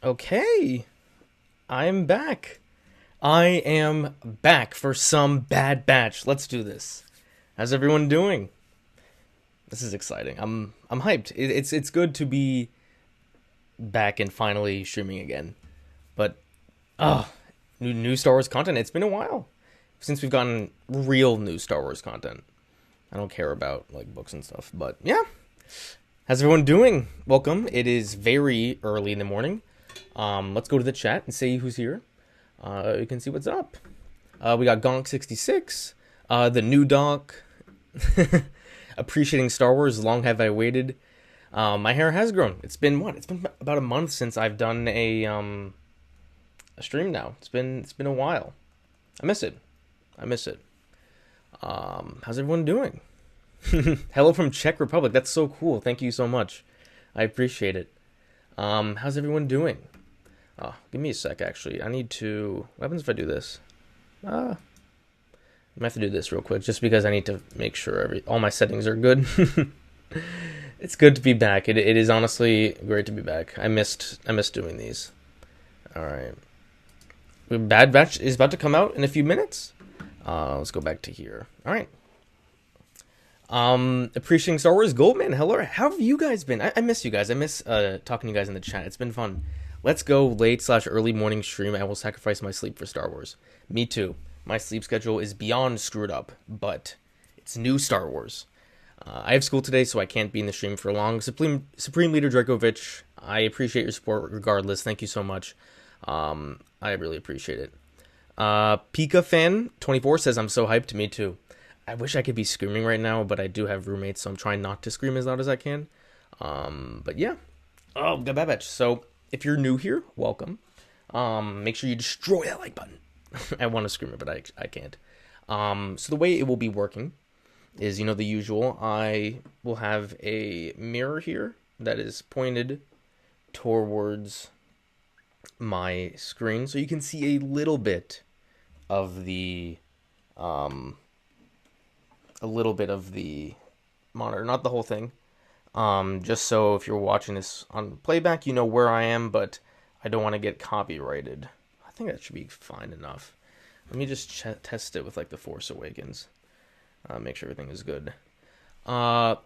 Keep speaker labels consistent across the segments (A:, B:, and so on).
A: Okay, I'm back. I am back for some Bad Batch. Let's do this. How's everyone doing? This is exciting. I'm hyped. It's good to be back and finally streaming again. But new Star Wars content. It's been a while since we've gotten real new Star Wars content. I don't care about like books and stuff, but yeah. How's everyone doing? Welcome. It is very early in the morning. Let's go to the chat and see who's here. You can see what's up. We got Gonk66, the new doc, appreciating Star Wars. Long have I waited. My hair has grown. It's been what? It's been about a month since I've done a stream. Now it's been a while. I miss it. How's everyone doing? Hello from Czech Republic. That's so cool. Thank you so much. I appreciate it. How's everyone doing? Give me a sec, actually. I need to... What happens if I do this? I might have to do this real quick, just because I need to make sure all my settings are good. It's good to be back. It is honestly great to be back. I missed doing these. Alright. Bad Batch is about to come out in a few minutes. Let's go back to here. Alright. Appreciating Star Wars Goldman. Hello. How have you guys been? I miss you guys. I miss talking to you guys in the chat. It's been fun. Let's go late/early morning stream. I will sacrifice my sleep for Star Wars. Me too. My sleep schedule is beyond screwed up, but it's new Star Wars. I have school today, so I can't be in the stream for long. Supreme Leader Dragovich, I appreciate your support regardless. Thank you so much. I really appreciate it. Pika Fan 24 says, I'm so hyped. Me too. I wish I could be screaming right now, but I do have roommates, so I'm trying not to scream as loud as I can. But yeah. Oh, Bad Batch. So, if you're new here, welcome. Make sure you destroy that like button. I want to scream it, but I can't. So the way it will be working is, the usual. I will have a mirror here that is pointed towards my screen, so you can see a little bit of the monitor, not the whole thing. Just so if you're watching this on playback, you know where I am, but I don't want to get copyrighted. I think that should be fine enough. Let me just test it with like the Force Awakens. Make sure everything is good. I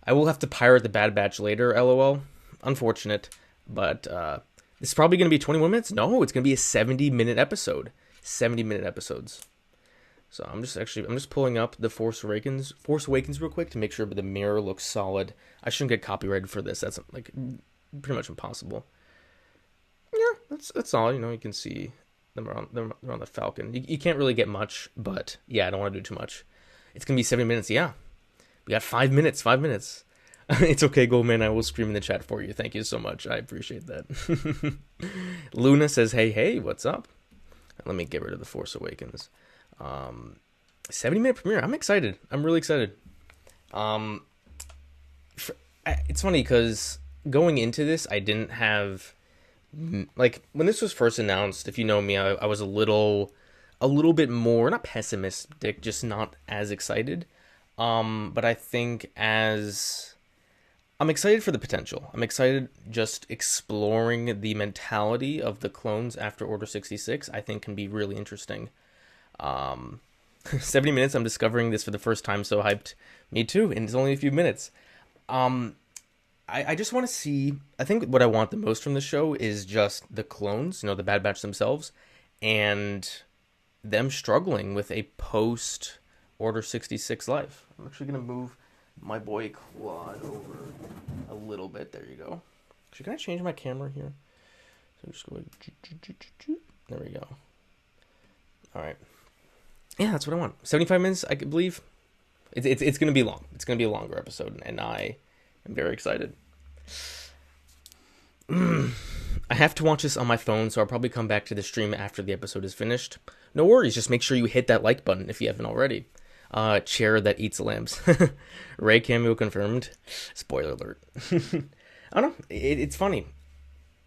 A: will have to pirate the Bad Batch later, lol. Unfortunate, but this is probably going to be 21 minutes. No, it's going to be a 70-minute episode. 70-minute episodes. So I'm just pulling up the Force Awakens real quick to make sure the mirror looks solid. I shouldn't get copyrighted for this. That's like pretty much impossible. Yeah, that's all. You can see them they're on the Falcon. You can't really get much, but yeah, I don't want to do too much. It's gonna be 70 minutes. Yeah, we got 5 minutes. 5 minutes. It's okay, Goldman. I will scream in the chat for you. Thank you so much. I appreciate that. Luna says, hey, what's up? Let me get rid of the Force Awakens. 70-minute premiere. I'm excited. I'm really excited. It's funny because going into this, I didn't have like when this was first announced. If you know me, I was a little bit more not pessimistic, just not as excited. But I think I'm excited for the potential. I'm excited just exploring the mentality of the clones after Order 66. I think can be really interesting. 70 minutes, I'm discovering this for the first time, so hyped. Me too, and it's only a few minutes. I just want to see, I think what I want the most from the show is just the clones, the Bad Batch themselves, and them struggling with a post-Order 66 life. I'm actually going to move my boy Claude over a little bit. There you go. Actually, can I change my camera here? So just go, there we go. Alright. Yeah, that's what I want. 75 minutes, I believe. It's going to be long. It's going to be a longer episode, and I am very excited. I have to watch this on my phone, so I'll probably come back to the stream after the episode is finished. No worries, just make sure you hit that like button if you haven't already. Chair that eats lambs. Ray cameo confirmed. Spoiler alert. I don't know. It's funny.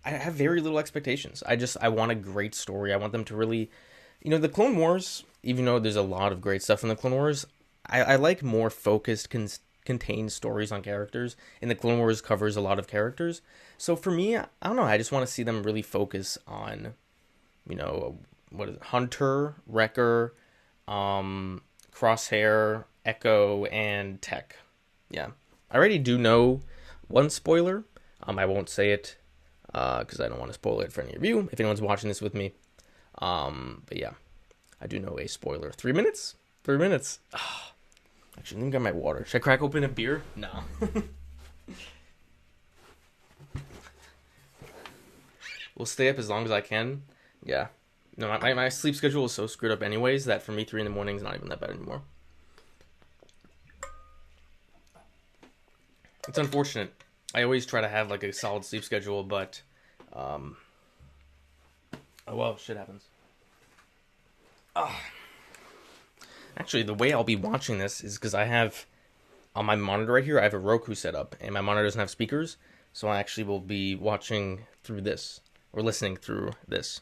A: I have very little expectations. I want a great story. I want them to really... the Clone Wars, even though there's a lot of great stuff in the Clone Wars, I like more focused contained stories on characters, and the Clone Wars covers a lot of characters. So for me, I don't know. I just want to see them really focus on, what is it? Hunter, Wrecker, Crosshair, Echo, and Tech. Yeah, I already do know one spoiler. I won't say it because I don't want to spoil it for any of you if anyone's watching this with me. But yeah, I do know a spoiler. 3 minutes? 3 minutes. Actually, let me get my water. Should I crack open a beer? No. We'll stay up as long as I can. Yeah. No, my sleep schedule is so screwed up anyways that for me 3 in the morning is not even that bad anymore. It's unfortunate. I always try to have like a solid sleep schedule, but oh well, shit happens. Actually, the way I'll be watching this is because I have on my monitor right here, I have a Roku set up, and my monitor doesn't have speakers, so I actually will be watching through this or listening through this.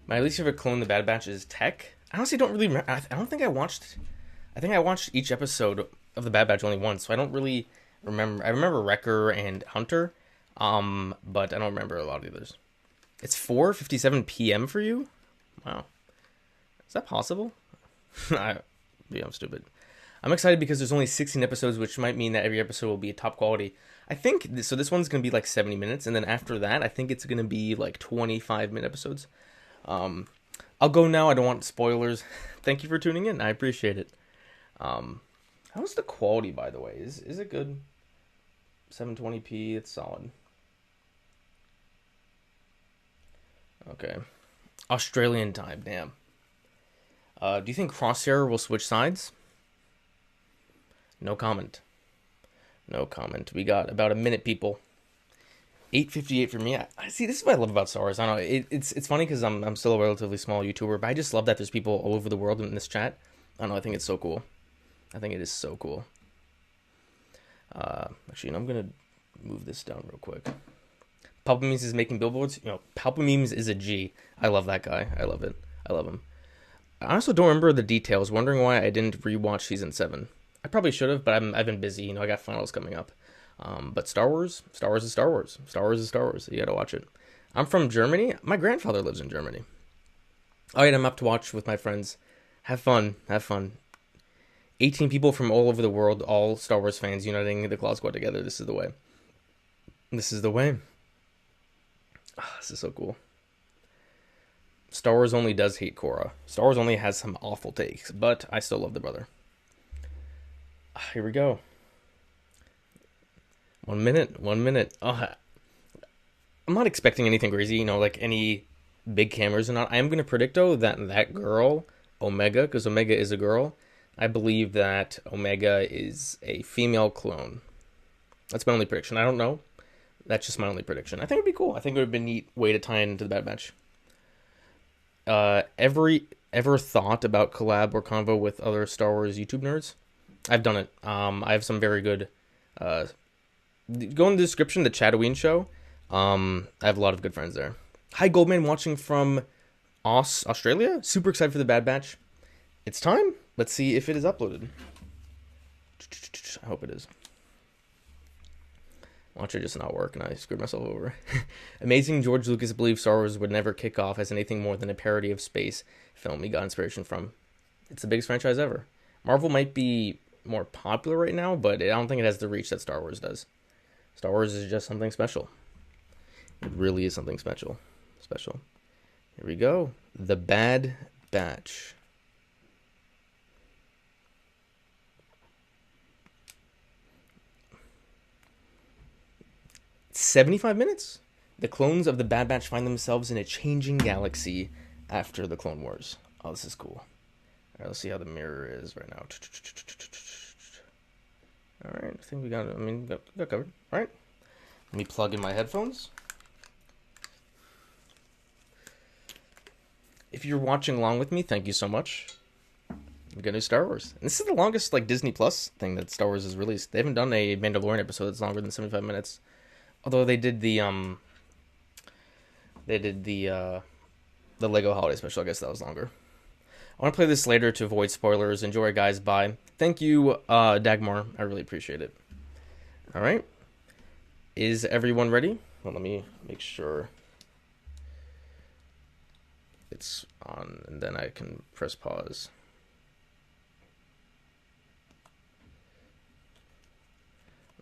A: My least favorite clone, The Bad Batch, is Tech. I honestly don't really. I don't think I watched. I think I watched each episode of The Bad Batch only once, so I don't really remember. I remember Wrecker and Hunter, but I don't remember a lot of the others. It's 4:57 p.m. for you? Wow, is that possible? I'm stupid. I'm excited because there's only 16 episodes, which might mean that every episode will be top quality. I think so. This one's gonna be like 70 minutes, and then after that, I think it's gonna be like 25-minute episodes. I'll go now. I don't want spoilers. Thank you for tuning in. I appreciate it. How's the quality, by the way? Is it good? 720p. It's solid. Okay. Australian time. Damn. Do you think Crosshair will switch sides? No comment. No comment. We got about a minute, people. 8:58 for me. I see. This is what I love about Star Wars. I don't know. It's funny because I'm still a relatively small YouTuber, but I just love that there's people all over the world in this chat. I don't know. I think it's so cool. I think it is so cool. Actually, I'm gonna move this down real quick. Papa Memes is making billboards. Papa Memes is a G. I love that guy. I love it. I love him. I also don't remember the details. Wondering why I didn't rewatch season 7. I probably should have, but I've been busy. I got finals coming up. But Star Wars is Star Wars. Star Wars is Star Wars. You gotta watch it. I'm from Germany. My grandfather lives in Germany. All right, I'm up to watch with my friends. Have fun. 18 people from all over the world, all Star Wars fans, uniting the Claw Squad together. This is the way. This is the way. This is so cool. Star Wars only does hate Korra. Star Wars only has some awful takes, but I still love the brother. Here we go. 1 minute. I'm not expecting anything crazy, like any big cameras or not. I am going to predict, though, that girl, Omega, because Omega is a girl, I believe that Omega is a female clone. That's my only prediction. I don't know. That's just my only prediction. I think it would be cool. I think it would be a neat way to tie into the Bad Batch. Ever thought about collab or convo with other Star Wars YouTube nerds? I've done it. I have some very good. Go in the description, the Chatoween show. I have a lot of good friends there. Hi, Goldman, watching from Australia. Super excited for the Bad Batch. It's time. Let's see if it is uploaded. I hope it is. Watch it just not work, and I screwed myself over. Amazing. George Lucas believed Star Wars would never kick off as anything more than a parody of space film he got inspiration from. It's the biggest franchise ever. Marvel might be more popular right now, but I don't think it has the reach that Star Wars does. Star Wars is just something special. It really is something special. Here we go. The Bad Batch. It's 75 minutes. The clones of the Bad Batch find themselves in a changing galaxy after the Clone Wars. Oh, this is cool. All right, let's see how the mirror is right now. All right, I think we got covered. All right, let me plug in my headphones. If you're watching along with me, thank you so much. We got new Star Wars. And this is the longest Disney Plus thing that Star Wars has released. They haven't done a Mandalorian episode that's longer than 75 minutes. Although they did the Lego Holiday Special. I guess that was longer. I want to play this later to avoid spoilers. Enjoy, guys. Bye. Thank you, Dagmar. I really appreciate it. All right. Is everyone ready? Well, let me make sure it's on, and then I can press pause.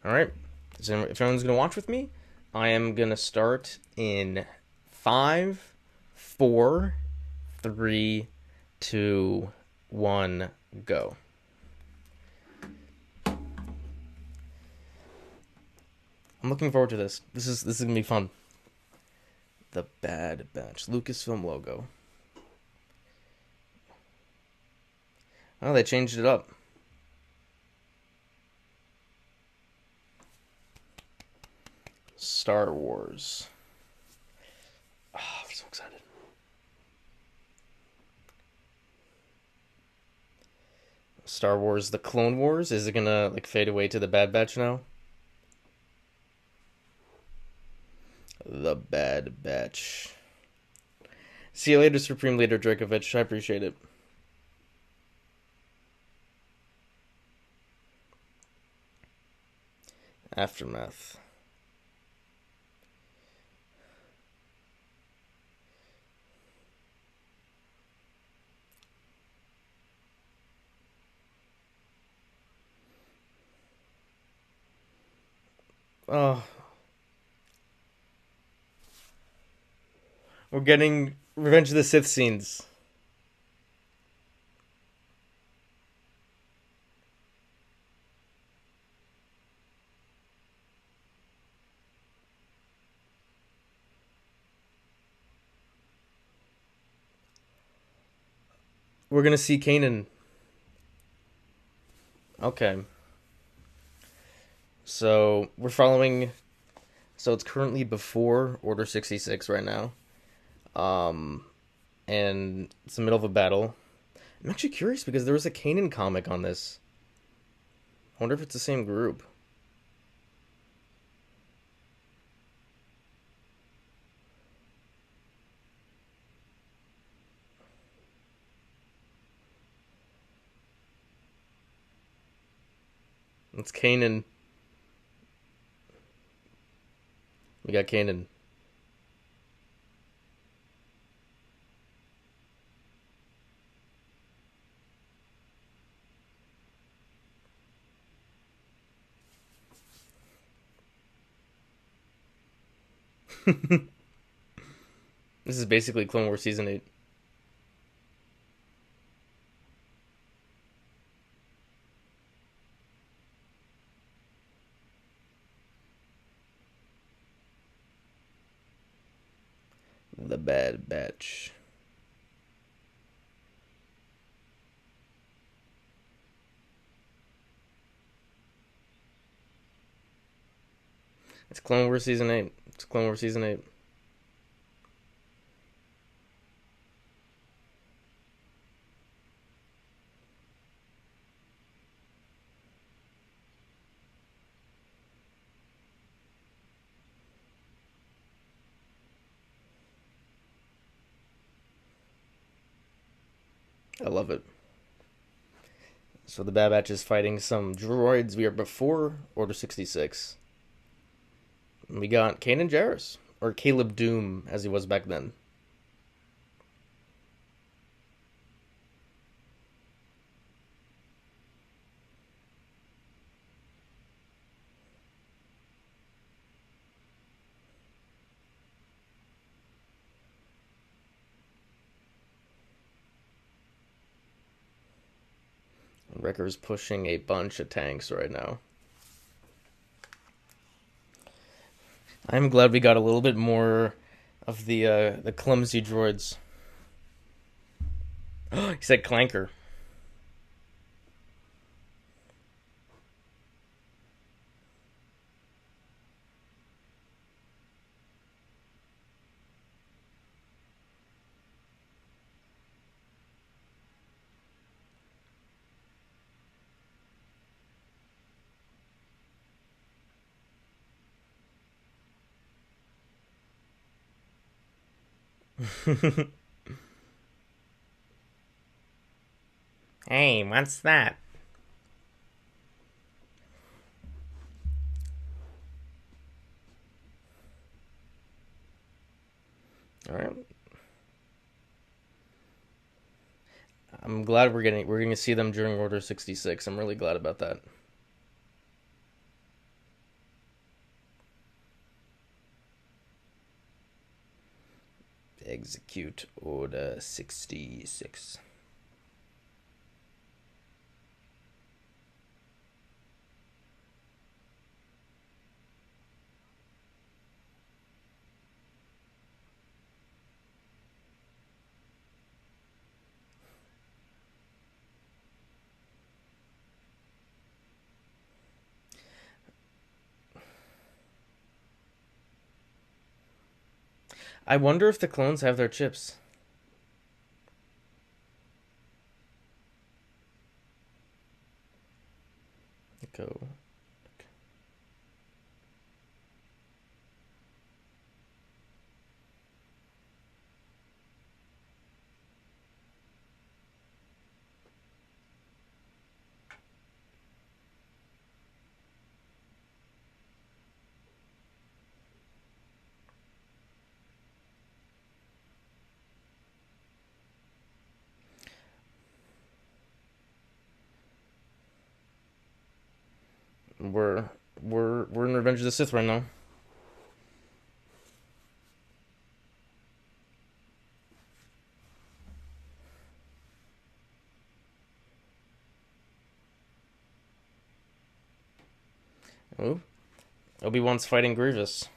A: All right. So if everyone's going to watch with me, I am going to start in 5, 4, 3, 2, 1, go. I'm looking forward to this. This is gonna be fun. The Bad Batch Lucasfilm logo. Oh, they changed it up. Star Wars. Oh, I'm so excited. Star Wars: The Clone Wars. Is it gonna like fade away to the Bad Batch now? The Bad Batch. See you later, Supreme Leader Drakovich. I appreciate it. Aftermath. Oh, we're getting Revenge of the Sith scenes. We're gonna see Kanan. Okay. So we're following. So it's currently before Order 66 right now. Um, and it's the middle of a battle. I'm actually curious because there was a Kanan comic on this. I wonder if it's the same group. It's Kanan. We got Kanan. This is basically Clone Wars Season 8. The Bad Batch. It's Clone Wars Season 8. It's Clone Wars Season 8. I love it. So the Bad Batch is fighting some droids. We are before Order 66. And we got Kanan Jarrus. Or Caleb Doom, as he was back then. Wrecker's pushing a bunch of tanks right now. I'm glad we got a little bit more of the clumsy droids. He said clanker. Hey, what's that? All right. I'm glad we're going to see them during Order 66. I'm really glad about that. Execute Order 66. I wonder if the clones have their chips. Go. We're we're in Revenge of the Sith right now. Ooh. Obi-Wan's fighting Grievous.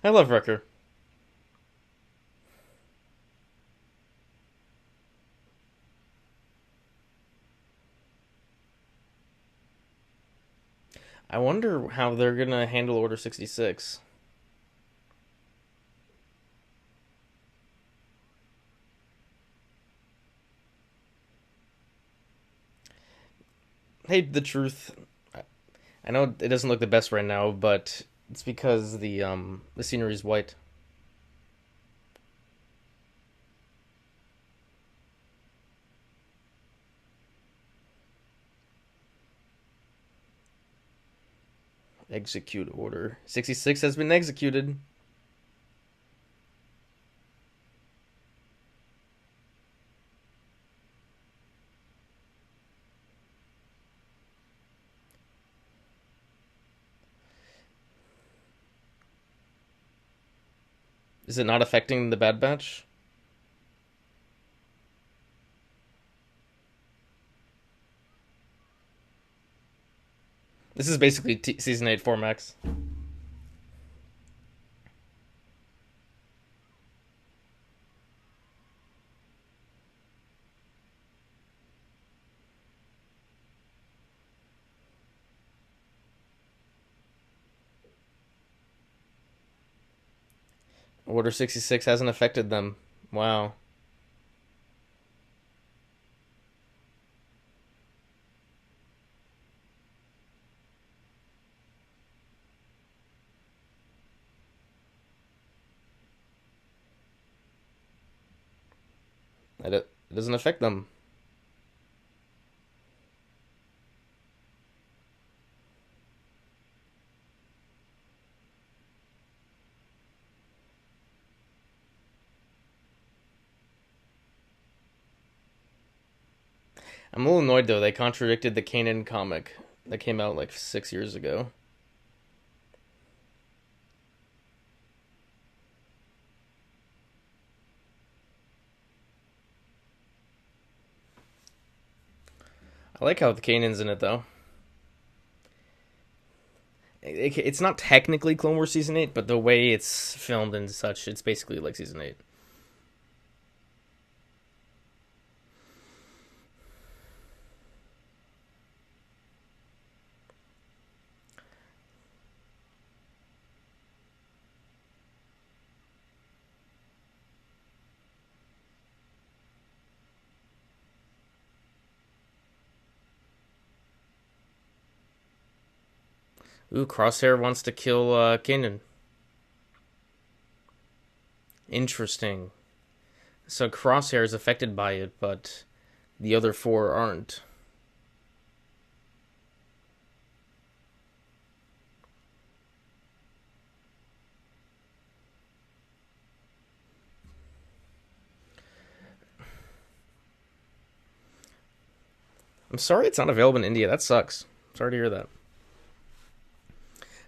A: I love Wrecker. I wonder how they're gonna handle Order 66. Hey, the truth. I know it doesn't look the best right now, but it's because the scenery is white. Execute Order 66 has been executed. Is it not affecting the Bad Batch? This is basically season 8 Formax. Order 66 hasn't affected them. Wow. It doesn't affect them. I'm a little annoyed though. They contradicted the Kanan comic that came out like 6 years ago. I like how the Kanan's in it though. It's not technically Clone Wars season 8, but the way it's filmed and such, it's basically like season 8. Ooh, Crosshair wants to kill Kanan. Interesting. So Crosshair is affected by it, but the other four aren't. I'm sorry it's not available in India. That sucks. Sorry to hear that.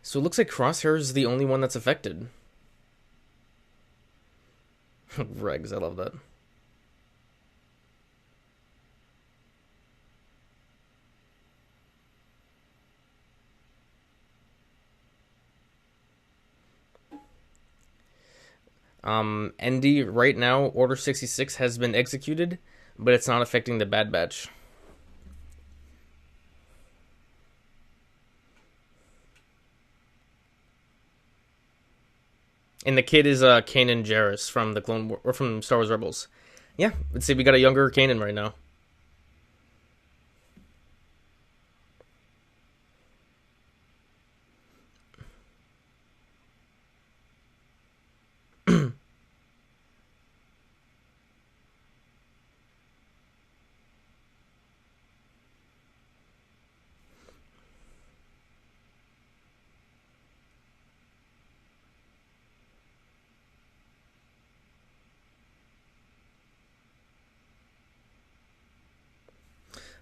A: So it looks like Crosshair is the only one that's affected. Regs, I love that. ND right now, Order 66 has been executed, but it's not affecting the Bad Batch. And the kid is Kanan Jarrus from the Clone War, or from Star Wars Rebels. Yeah, let's see, we got a younger Kanan right now.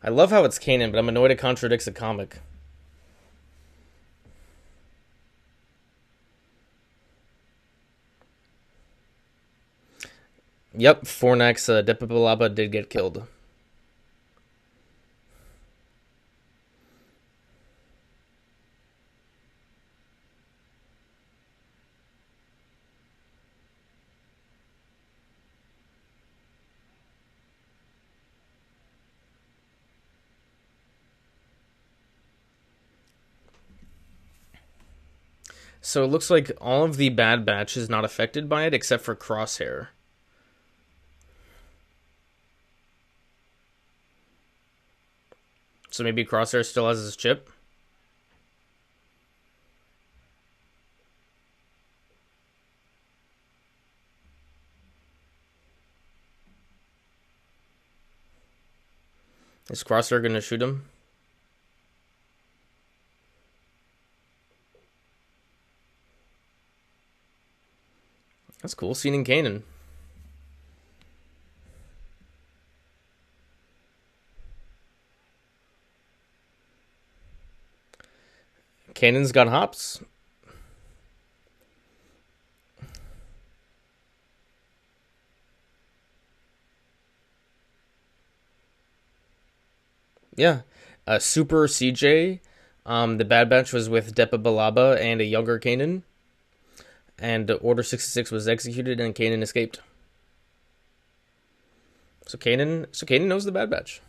A: I love how it's Kanan, but I'm annoyed it contradicts the comic. Yep, Fornax Depabalaba did get killed. So it looks like all of the Bad Batch is not affected by it except for Crosshair. So maybe Crosshair still has his chip? Is Crosshair gonna shoot him? That's cool, seeing Kanan. Kanan's got hops. Yeah. Super CJ. The Bad Batch was with Depa Balaba and a younger Kanan. And Order 66 was executed and Kanan escaped. So Kanan knows the Bad Batch.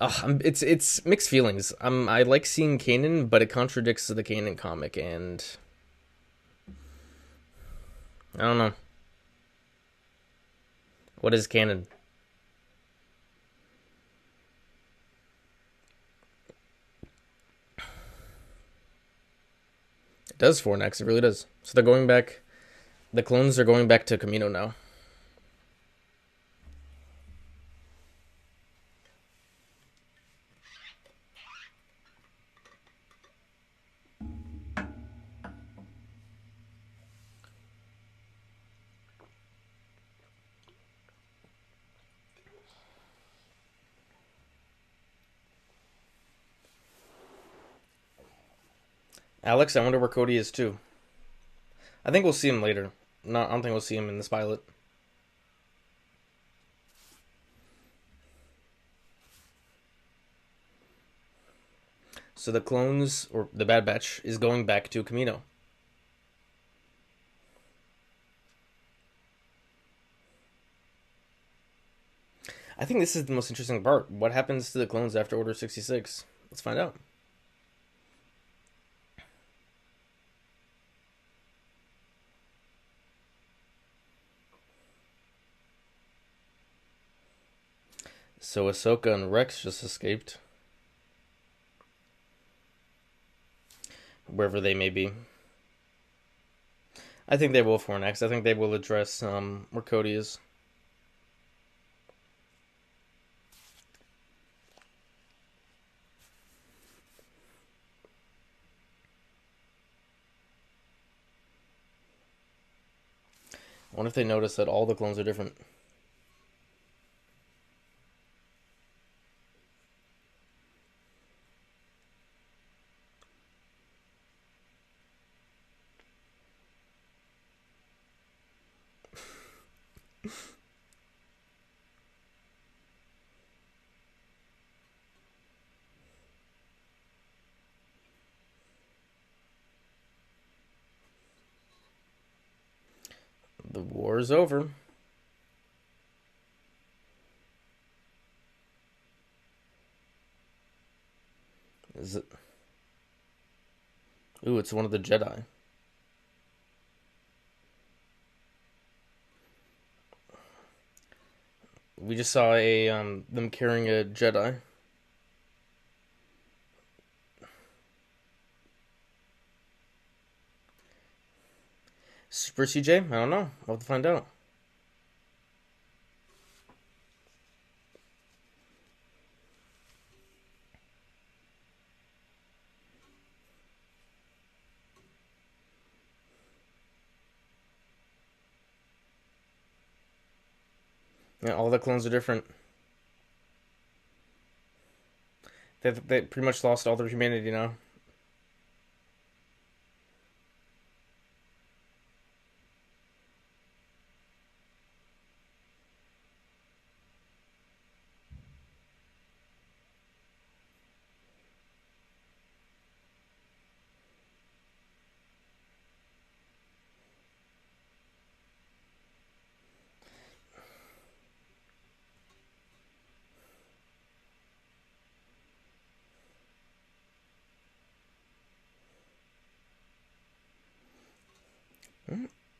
A: It's mixed feelings. I like seeing Kanan, but it contradicts the Kanan comic, and I don't know. What is Kanan? It does Fornax. It really does. So they're going back. The clones are going back to Camino now. Alex, I wonder where Cody is too. I think we'll see him later. No, I don't think we'll see him in this pilot. So the clones, or the Bad Batch, is going back to Camino. I think this is the most interesting part. What happens to the clones after Order 66? Let's find out. So Ahsoka and Rex just escaped, wherever they may be. I think they will for next. I think they will address where Cody is. I wonder if they notice that all the clones are different. The war is over. Is it? Ooh, it's one of the Jedi. We just saw a them carrying a Jedi. Super CJ? I don't know. We'll have to find out. Yeah, all the clones are different. They pretty much lost all their humanity now.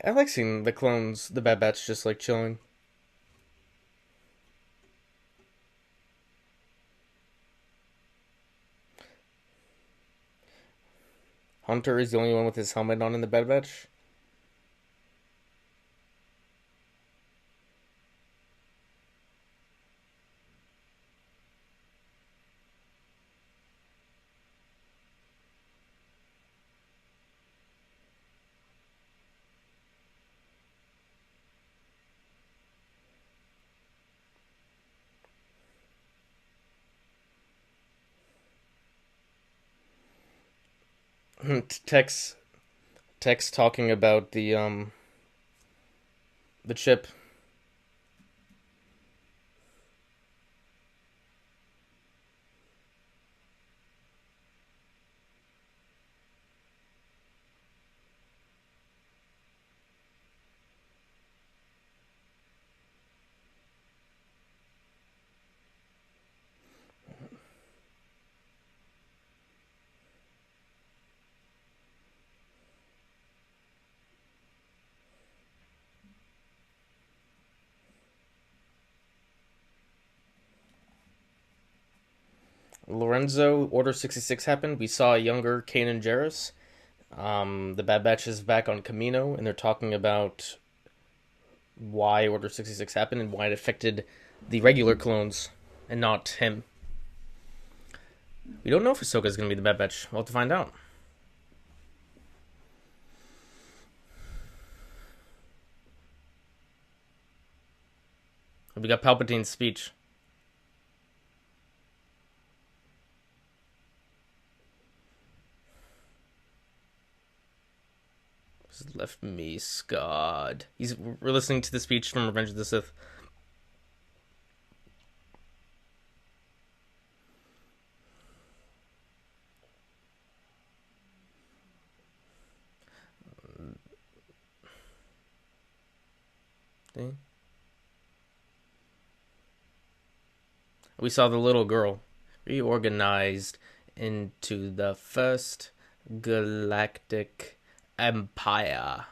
A: I like seeing the clones, the Bad Batch, just like chilling. Hunter is the only one with his helmet on in the Bad Batch. Tex Tex talking about the chip. Lorenzo Order 66 happened. We saw a younger Kanan Jarrus. The Bad Batch is back on Camino, and they're talking about why Order 66 happened and why it affected the regular clones and not him. We don't know if Ahsoka is going to be the Bad Batch. We'll have to find out. We got Palpatine's speech. Just left me scarred. We're listening to the speech from Revenge of the Sith. We saw the little girl reorganized into the first galactic empire.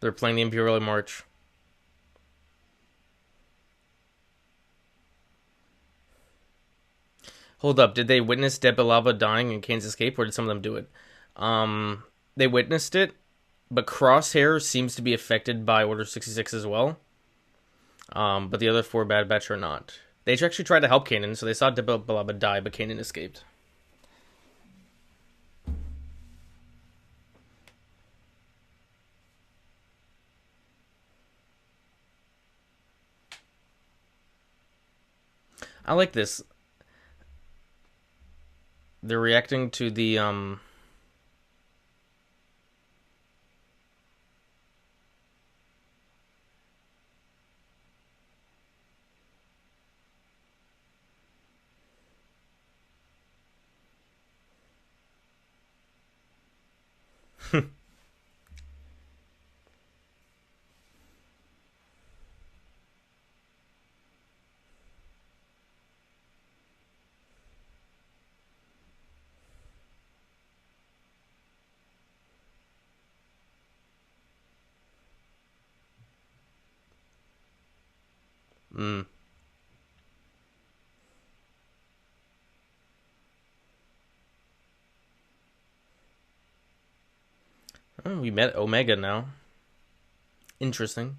A: They're playing the Imperial March. Hold up, did they witness Debalaba dying and Kane's escape, or did some of them do it? They witnessed it, but Crosshair seems to be affected by Order 66 as well. But the other four Bad Batch are not. They actually tried to help Kanan, so they saw Debalaba die, but Kanan escaped. I like this. They're reacting to the mm. Oh, we met Omega now. Interesting.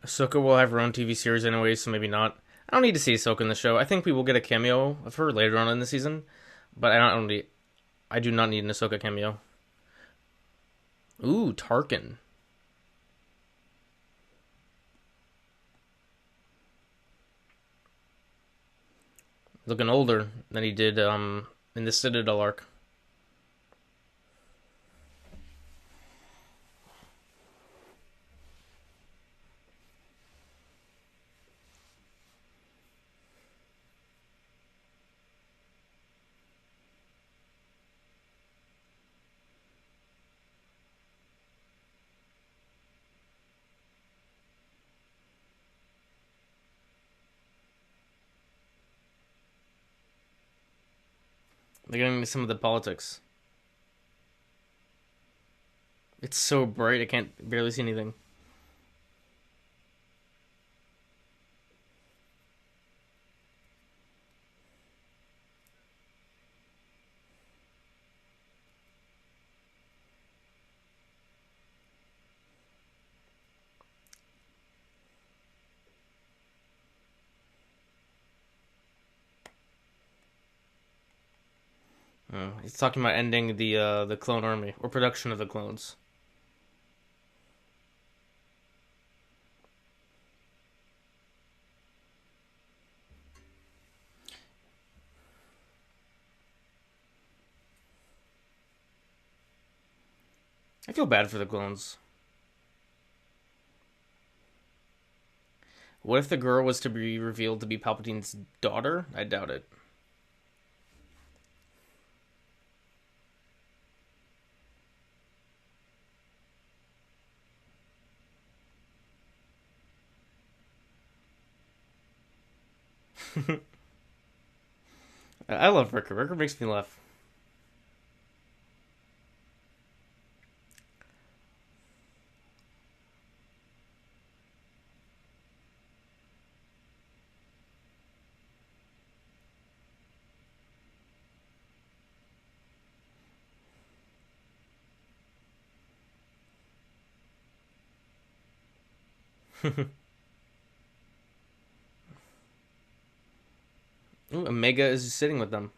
A: Ahsoka will have her own TV series anyway, so maybe not. I don't need to see Ahsoka in the show. I think we will get a cameo of her later on in the season, but I do not need an Ahsoka cameo. Ooh, Tarkin. Looking older than he did in the Citadel arc. They're getting into some of the politics. It's so bright I can't barely see anything. He's talking about ending the clone army or production of the clones. I feel bad for the clones. What if the girl was to be revealed to be Palpatine's daughter? I doubt it. I love Ricker. Ricker makes me laugh. Ooh, Omega is sitting with them.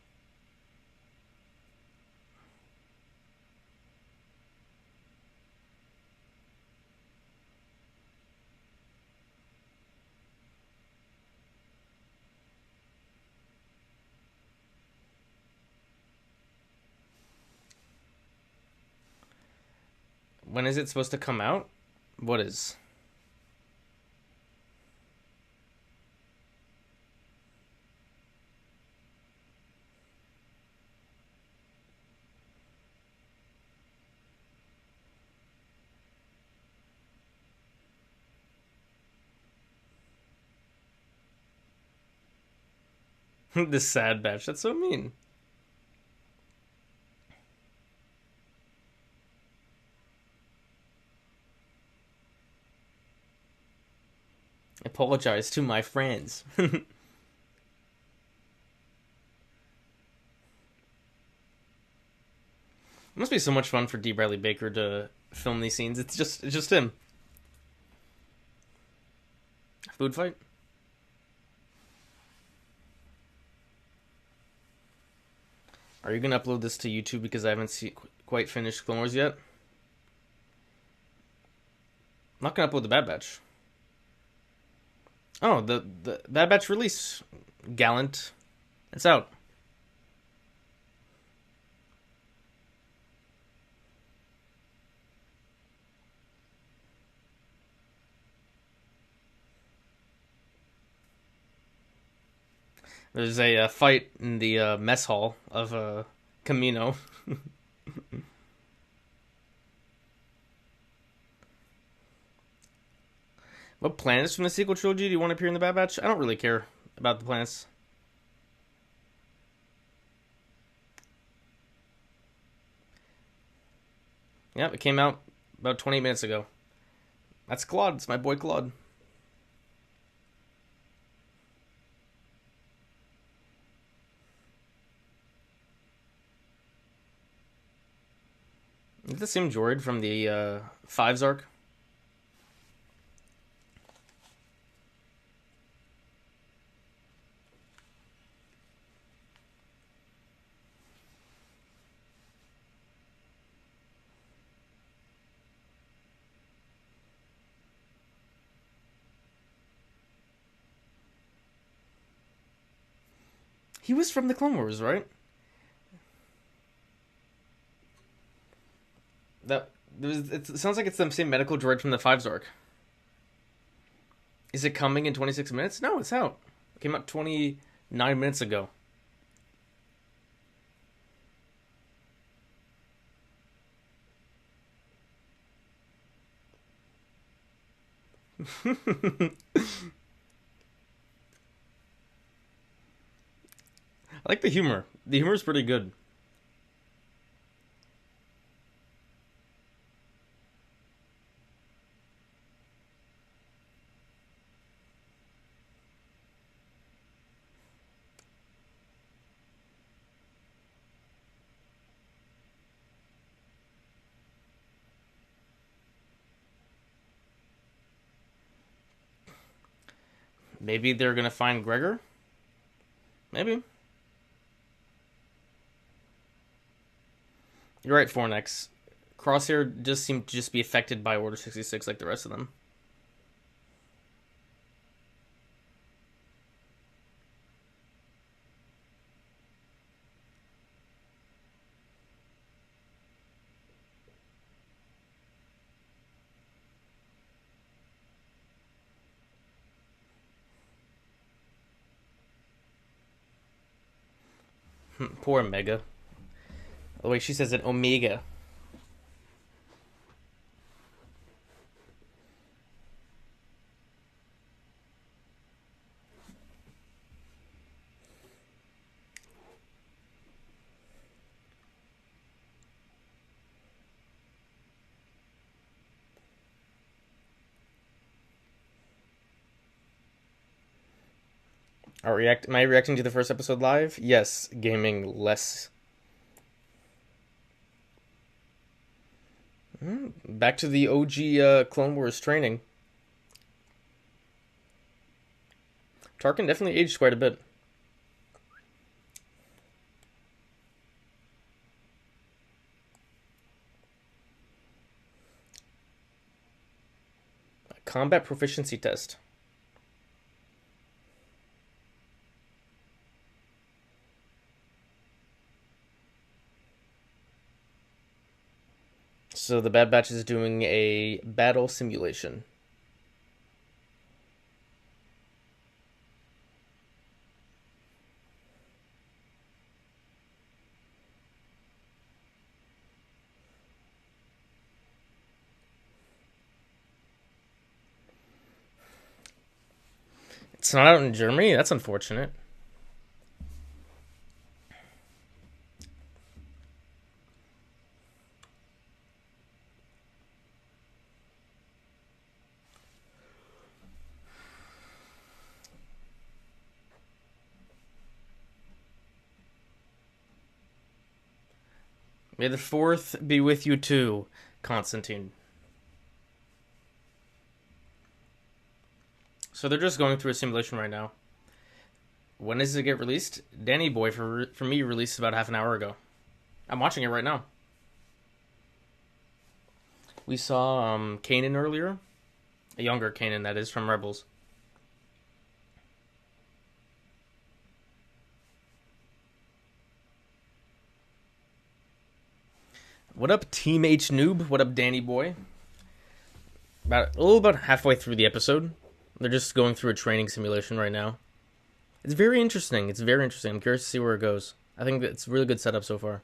A: When is it supposed to come out? What is? The sad batch. That's so mean. Apologize to my friends. It must be so much fun for D. Bradley Baker to film these scenes. It's just him. Food fight. Are you gonna upload this to YouTube because I haven't quite finished Clone Wars yet? I'm not gonna upload the Bad Batch. Oh, the Bad Batch release, Gallant. It's out. There's a fight in the mess hall of Camino. What planets from the sequel trilogy do you want to appear in the Bad Batch? I don't really care about the planets. Yep, it came out about 20 minutes ago. That's Claude. It's my boy Claude. Is the same droid from the Fives arc? He was from the Clone Wars, right? It sounds like it's the same medical droid from the Fives arc. Is it coming in 26 minutes? No, it's out. It came out 29 minutes ago. I like the humor. The humor is pretty good. Maybe they're gonna find Gregor. Maybe. You're right, Fornex. Crosshair just seemed to just be affected by Order 66 like the rest of them. Poor Mega. The way she says it, Omega. Am I reacting to the first episode live? Yes, gaming less. Back to the OG Clone Wars training. Tarkin definitely aged quite a bit. A combat proficiency test. So the Bad Batch is doing a battle simulation. It's not out in Germany? That's unfortunate. May the fourth be with you too, Constantine. So they're just going through a simulation right now. When does it get released? Danny Boy for me released about half an hour ago. I'm watching it right now. We saw Kanan earlier, a younger Kanan that is from Rebels. What up, Team H Noob? What up, Danny Boy? About halfway through the episode. They're just going through a training simulation right now. It's very interesting. It's very interesting. I'm curious to see where it goes. I think it's a really good setup so far.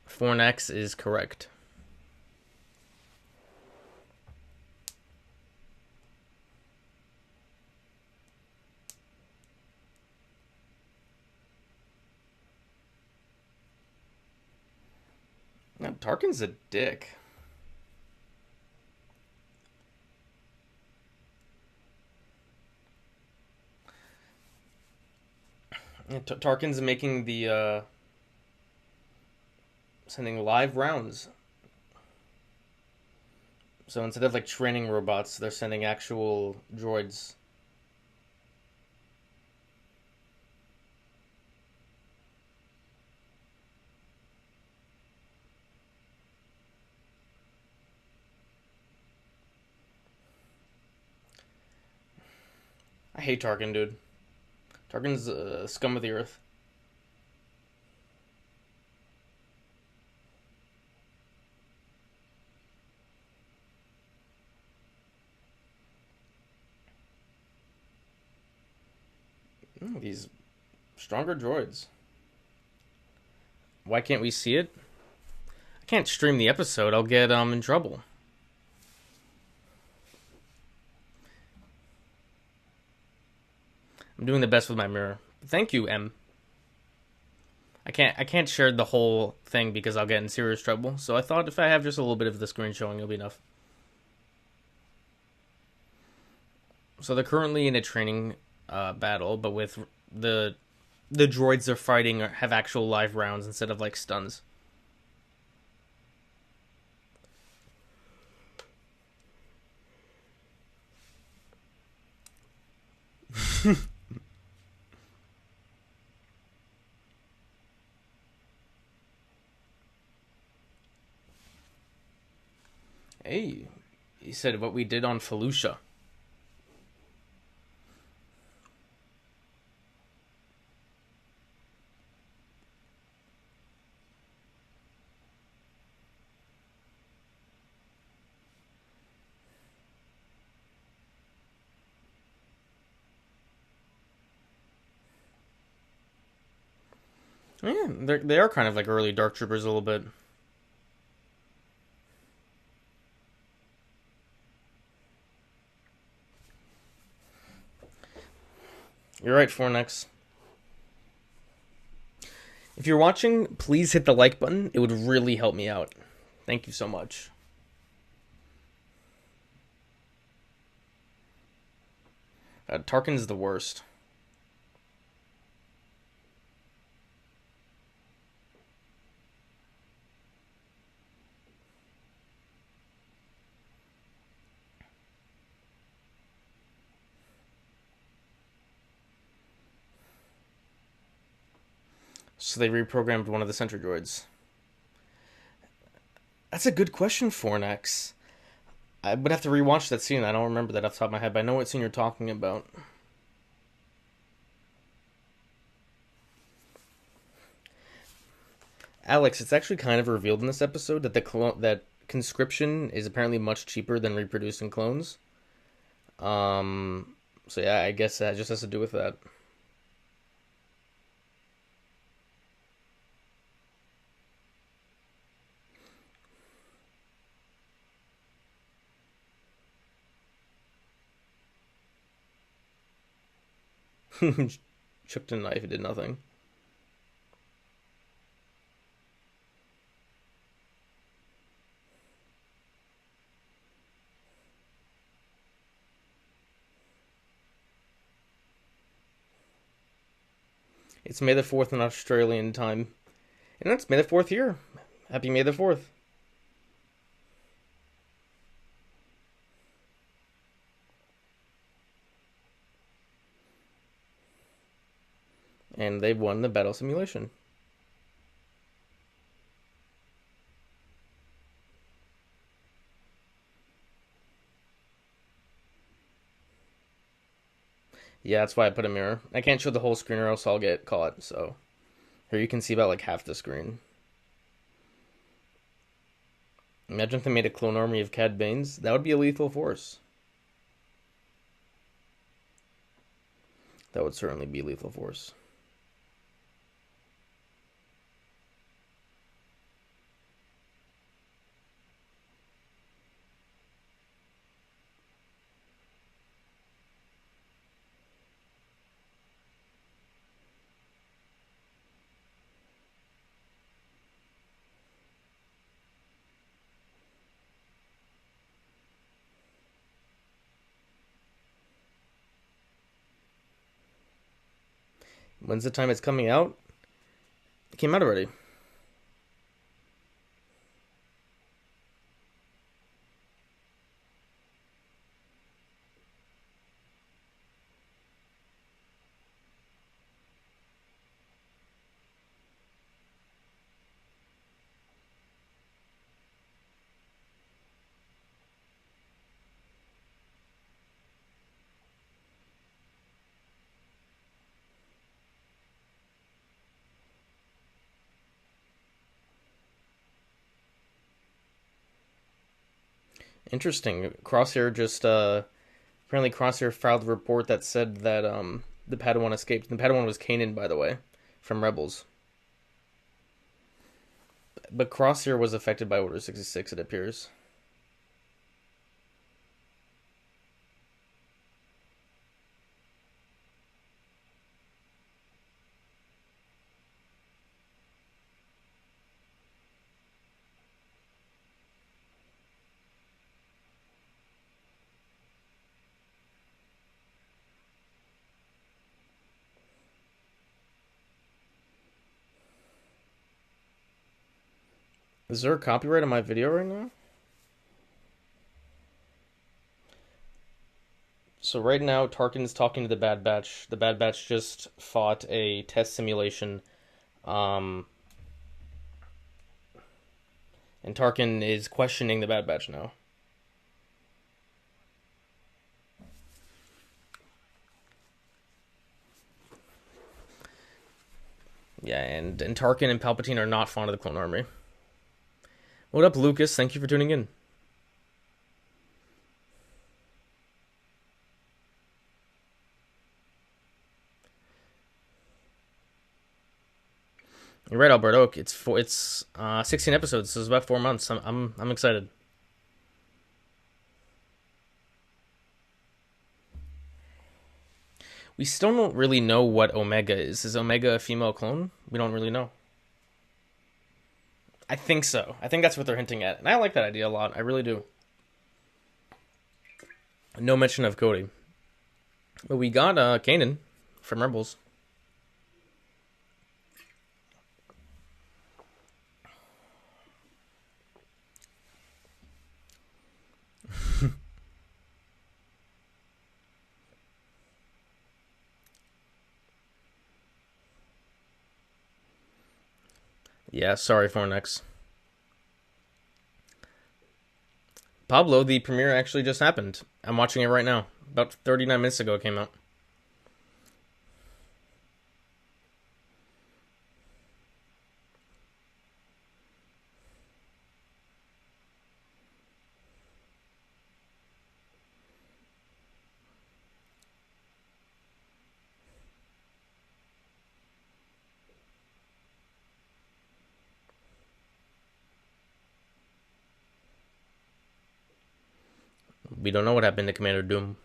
A: Fornax is correct. Now, Tarkin's a dick. Tarkin's making the sending live rounds. So instead of like training robots, they're sending actual droids. I hate Tarkin, dude. Tarkin's scum of the earth. These stronger droids. Why can't we see it? I can't stream the episode. I'll get in trouble. I'm doing the best with my mirror. Thank you, M. I can't share the whole thing because I'll get in serious trouble. So I thought if I have just a little bit of the screen showing, it'll be enough. So they're currently in a training battle, but with the droids they're fighting have actual live rounds instead of like stuns. Hey, he said what we did on Felucia. Yeah, they are kind of like early Dark Troopers a little bit. You're right, Fornex. If you're watching, please hit the like button. It would really help me out. Thank you so much. Tarkin's the worst. So they reprogrammed one of the sentry droids. That's a good question, Fornex. I would have to rewatch that scene. I don't remember that off the top of my head, but I know what scene you're talking about. Alex, it's actually kind of revealed in this episode that that conscription is apparently much cheaper than reproducing clones. So yeah, I guess that just has to do with that. Chipped a knife, it did nothing. It's May the 4th in Australian time. And it's May the 4th here. Happy May the 4th. And they've won the battle simulation. Yeah, that's why I put a mirror. I can't show the whole screen or else I'll get caught, so. Here you can see about like half the screen. Imagine if they made a clone army of Cad Banes. That would be a lethal force. That would certainly be a lethal force. When's the time it's coming out? It came out already. Interesting. Crosshair just apparently Crosshair filed a report that said that the Padawan escaped. The Padawan was Kanan, by the way, from Rebels. But Crosshair was affected by Order 66, it appears. Is there a copyright on my video right now? So right now, Tarkin's talking to the Bad Batch. The Bad Batch just fought a test simulation, um, and Tarkin is questioning the Bad Batch now. Yeah, and Tarkin and Palpatine are not fond of the Clone Army. What up, Lucas? Thank you for tuning in. You're right, Alberto. It's 16 episodes. So it's about 4 months. I'm excited. We still don't really know what Omega is. Is Omega a female clone? We don't really know. I think so. I think that's what they're hinting at, and I like that idea a lot. I really do. No mention of Cody, but we got Kanan from Rebels. Yeah, sorry, Fornex. Pablo, the premiere actually just happened. I'm watching it right now. About 39 minutes ago it came out. We don't know what happened to Commander Doom.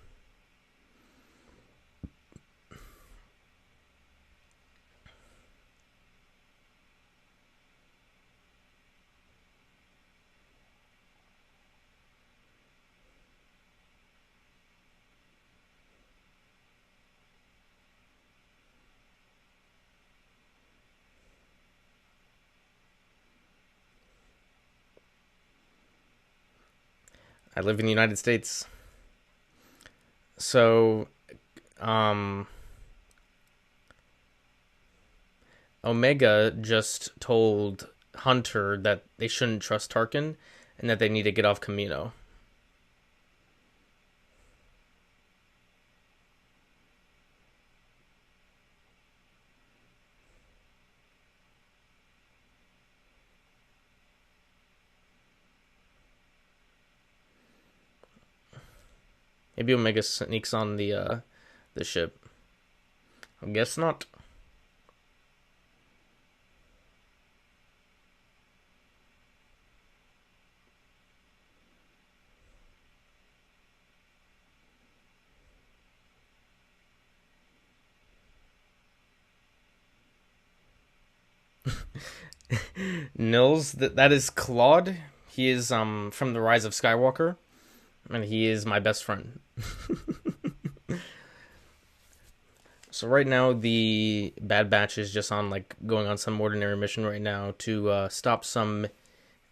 A: I live in the United States. So, um, Omega just told Hunter that they shouldn't trust Tarkin and that they need to get off Camino. Maybe Omega sneaks on the ship. I guess not. Nils, that is Claude. He is from the Rise of Skywalker, and he is my best friend. So right now the Bad Batch is just on like going on some ordinary mission right now to stop some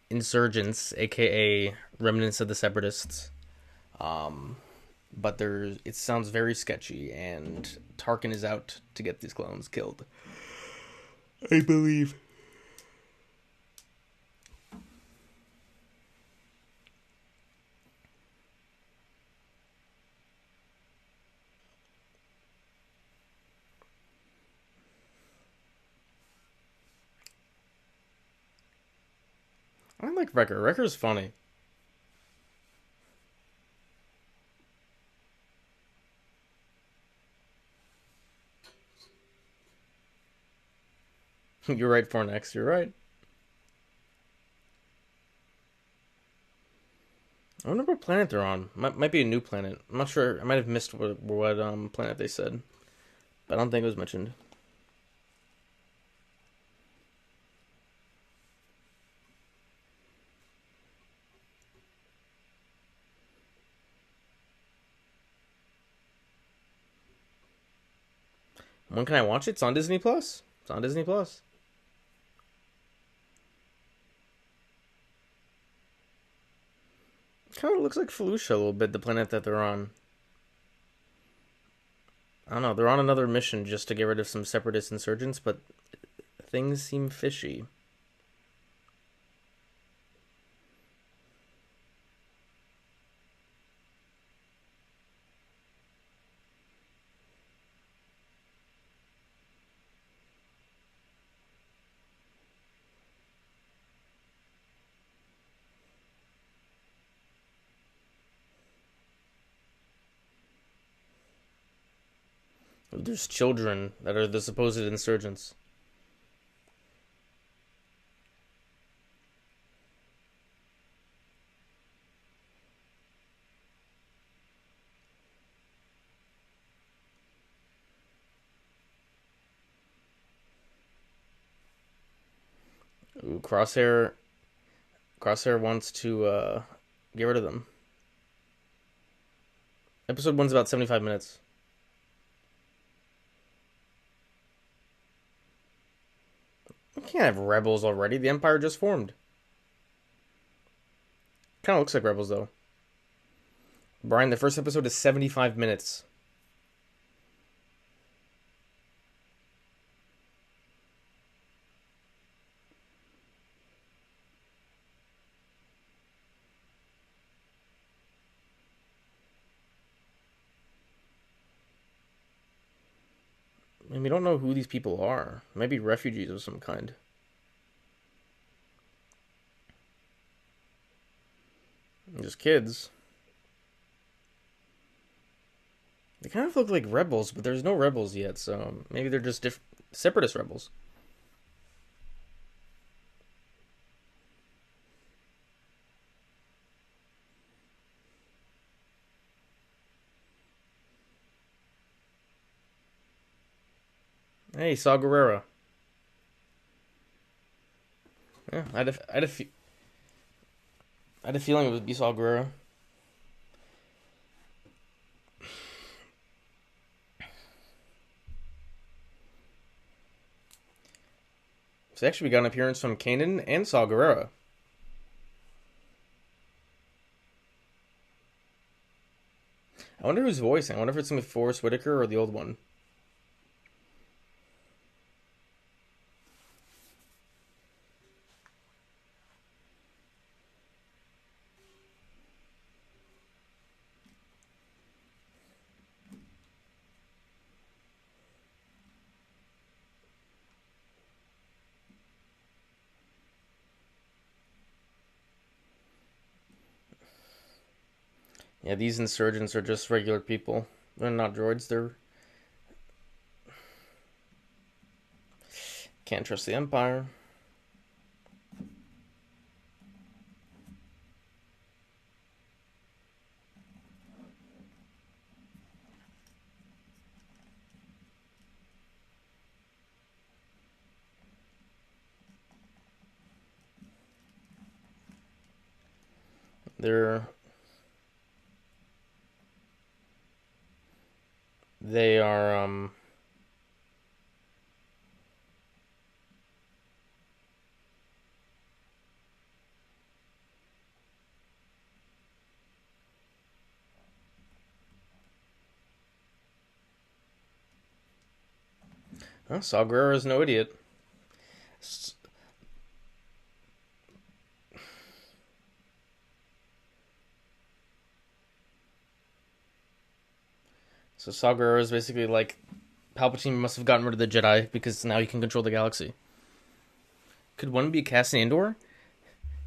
A: insurgents, aka remnants of the Separatists. Um, but it sounds very sketchy, and Tarkin is out to get these clones killed. I believe. I like Wrecker. Wrecker's funny. You're right, Fornex. You're right. I wonder what planet they're on. Might be a new planet. I'm not sure. I might have missed what planet they said, but I don't think it was mentioned. When can I watch it? It's on Disney Plus. It's on Disney Plus. Kind of looks like Felucia a little bit. The planet that they're on. I don't know. They're on another mission just to get rid of some separatist insurgents, but things seem fishy. There's children that are the supposed insurgents. Ooh, Crosshair wants to get rid of them. Episode 1's about 75 minutes. We can't have rebels already. The Empire just formed. Kind of looks like rebels though. Brian, the first episode is 75 minutes. And we don't know who these people are. Maybe refugees of some kind. Just kids. They kind of look like rebels, but there's no rebels yet, so maybe they're just separatist rebels. Hey, Saw Gerrera. Yeah, I had a feeling it would be Saw Gerrera. So actually, we got an appearance from Kanan and Saw Gerrera. I wonder who's voicing. I wonder if it's gonna be Forrest Whitaker or the old one. Yeah, these insurgents are just regular people. They're not droids. They're can't trust the Empire. They're they are Saw Gerrera is no idiot. So Saw Gerrera is basically like Palpatine must have gotten rid of the Jedi because now he can control the galaxy. Could one be Cassian Andor?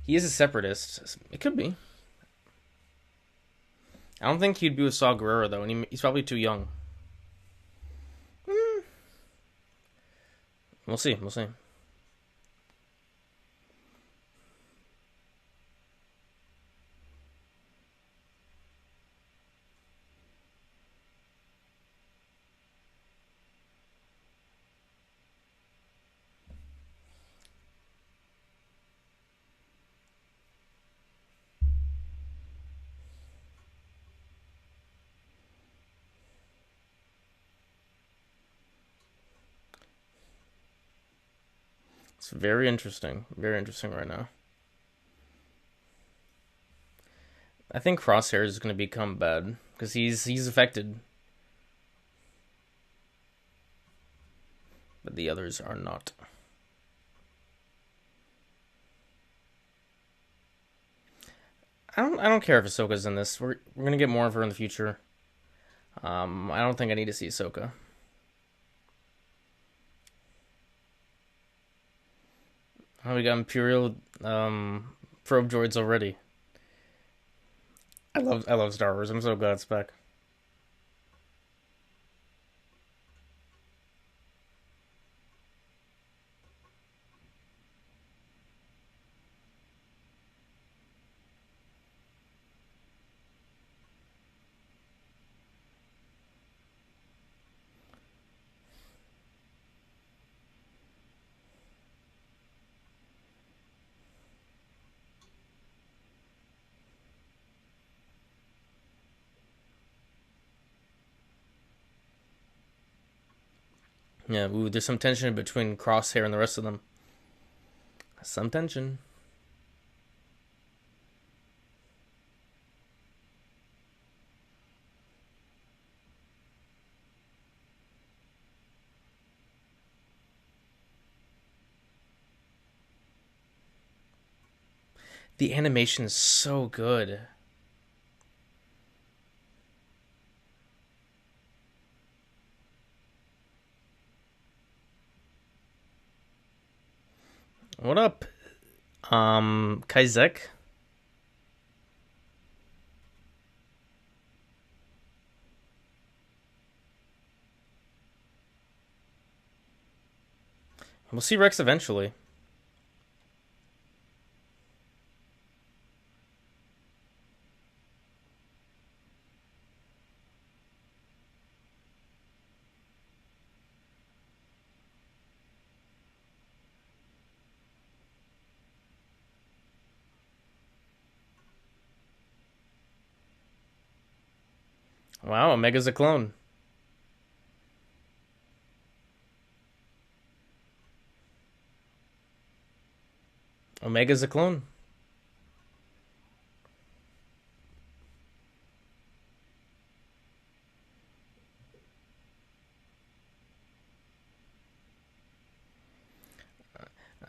A: He is a separatist. It could be. I don't think he'd be with Saw Gerrera though, and he's probably too young. We'll see. We'll see. It's very interesting. Very interesting right now. I think Crosshair is going to become bad because he's affected, but the others are not. I don't care if Ahsoka's in this. We're gonna get more of her in the future. I don't think I need to see Ahsoka. Oh, we got Imperial probe droids already. I love Star Wars. I'm so glad it's back. Yeah, ooh, there's some tension between Crosshair and the rest of them. Some tension. The animation is so good. What up, Kaizek? We'll see Rex eventually. Wow, Omega's a clone. Omega's a clone.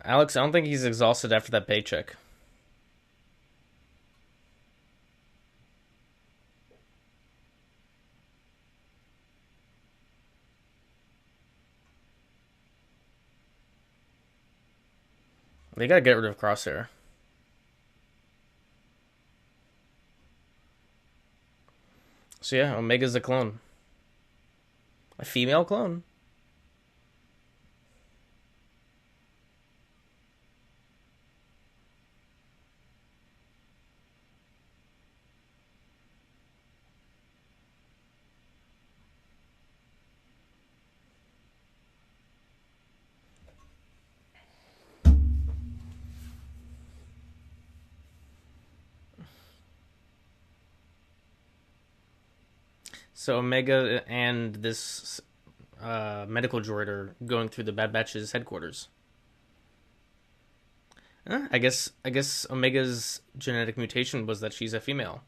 A: Alex, I don't think he's exhausted after that paycheck. They gotta get rid of Crosshair. So yeah, Omega's a clone. A female clone. So Omega and this medical droid are going through the Bad Batch's headquarters. I guess Omega's genetic mutation was that she's a female.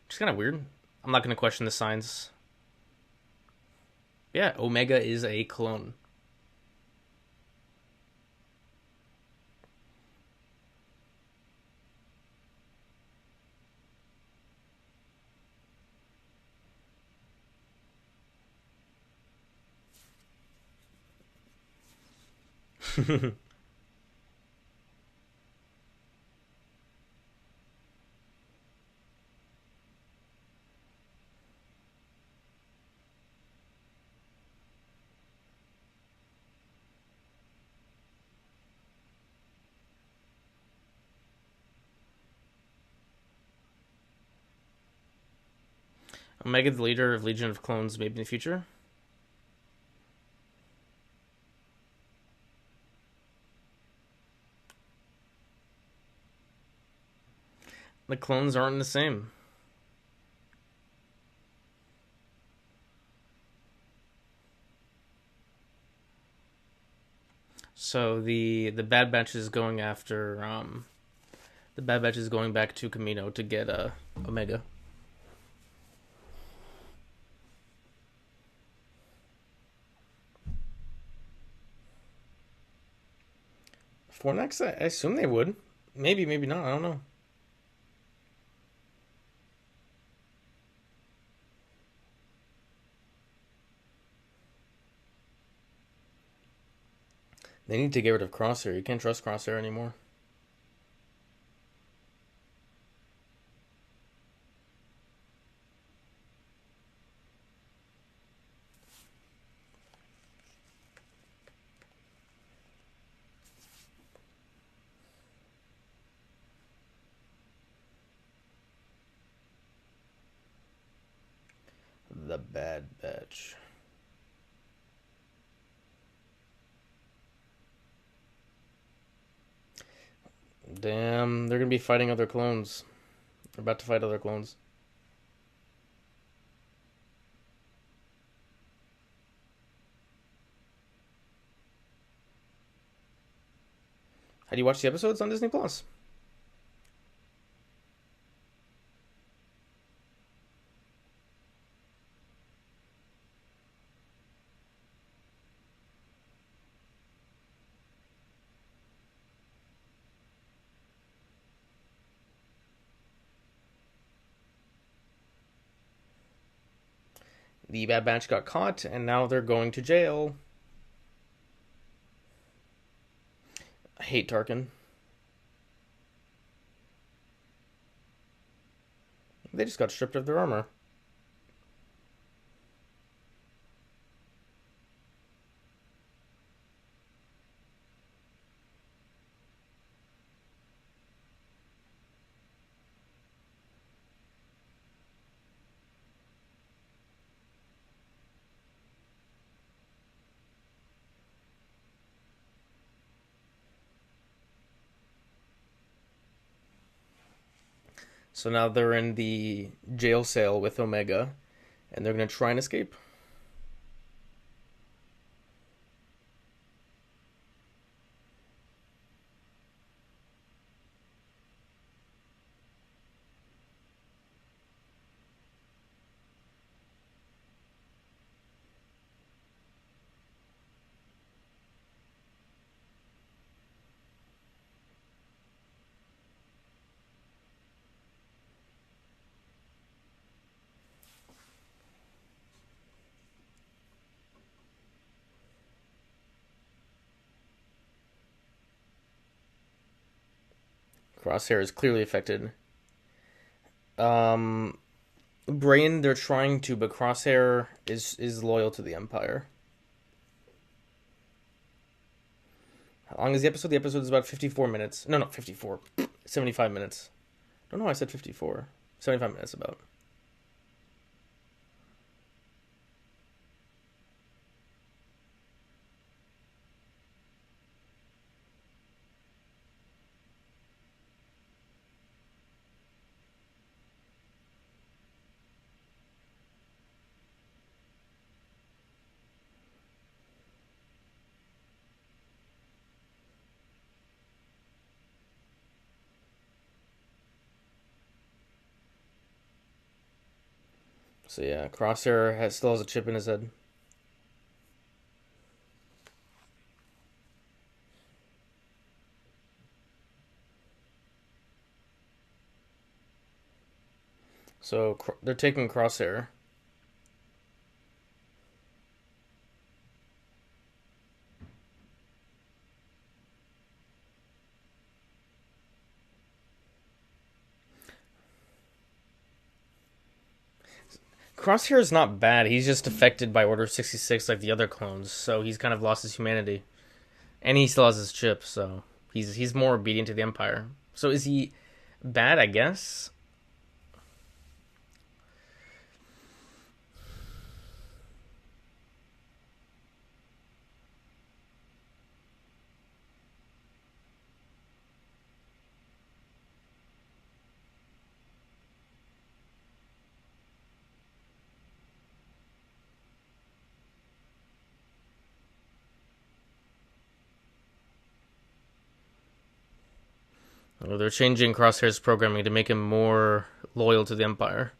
A: Which is kind of weird. I'm not going to question the science. Yeah, Omega is a clone. Omega, the leader of Legion of Clones, maybe in the future. The clones aren't the same. So the Bad Batch is going after the Bad Batch is going back to Camino to get Omega. Fornax, I assume they would. Maybe, maybe not. I don't know. They need to get rid of Crosshair. You can't trust Crosshair anymore. The Bad Batch. Damn, they're gonna be fighting other clones. They're about to fight other clones. How do you watch the episodes on Disney Plus? The Bad Batch got caught, and now they're going to jail. I hate Tarkin. They just got stripped of their armor. So now they're in the jail cell with Omega, and they're gonna try and escape. Crosshair is clearly affected. Um, Brain, they're trying to, but Crosshair is loyal to the Empire. How long is the episode? The episode is about 54 minutes. No, not 54. 75 minutes. Don't know why I said 54. 75 minutes about. So yeah, Crosshair still has a chip in his head. So they're taking Crosshair. Crosshair is not bad. He's just affected by Order 66 like the other clones, so he's kind of lost his humanity. And he still has his chip, so he's more obedient to the Empire. So is he bad, I guess? Well, they're changing Crosshair's programming to make him more loyal to the Empire.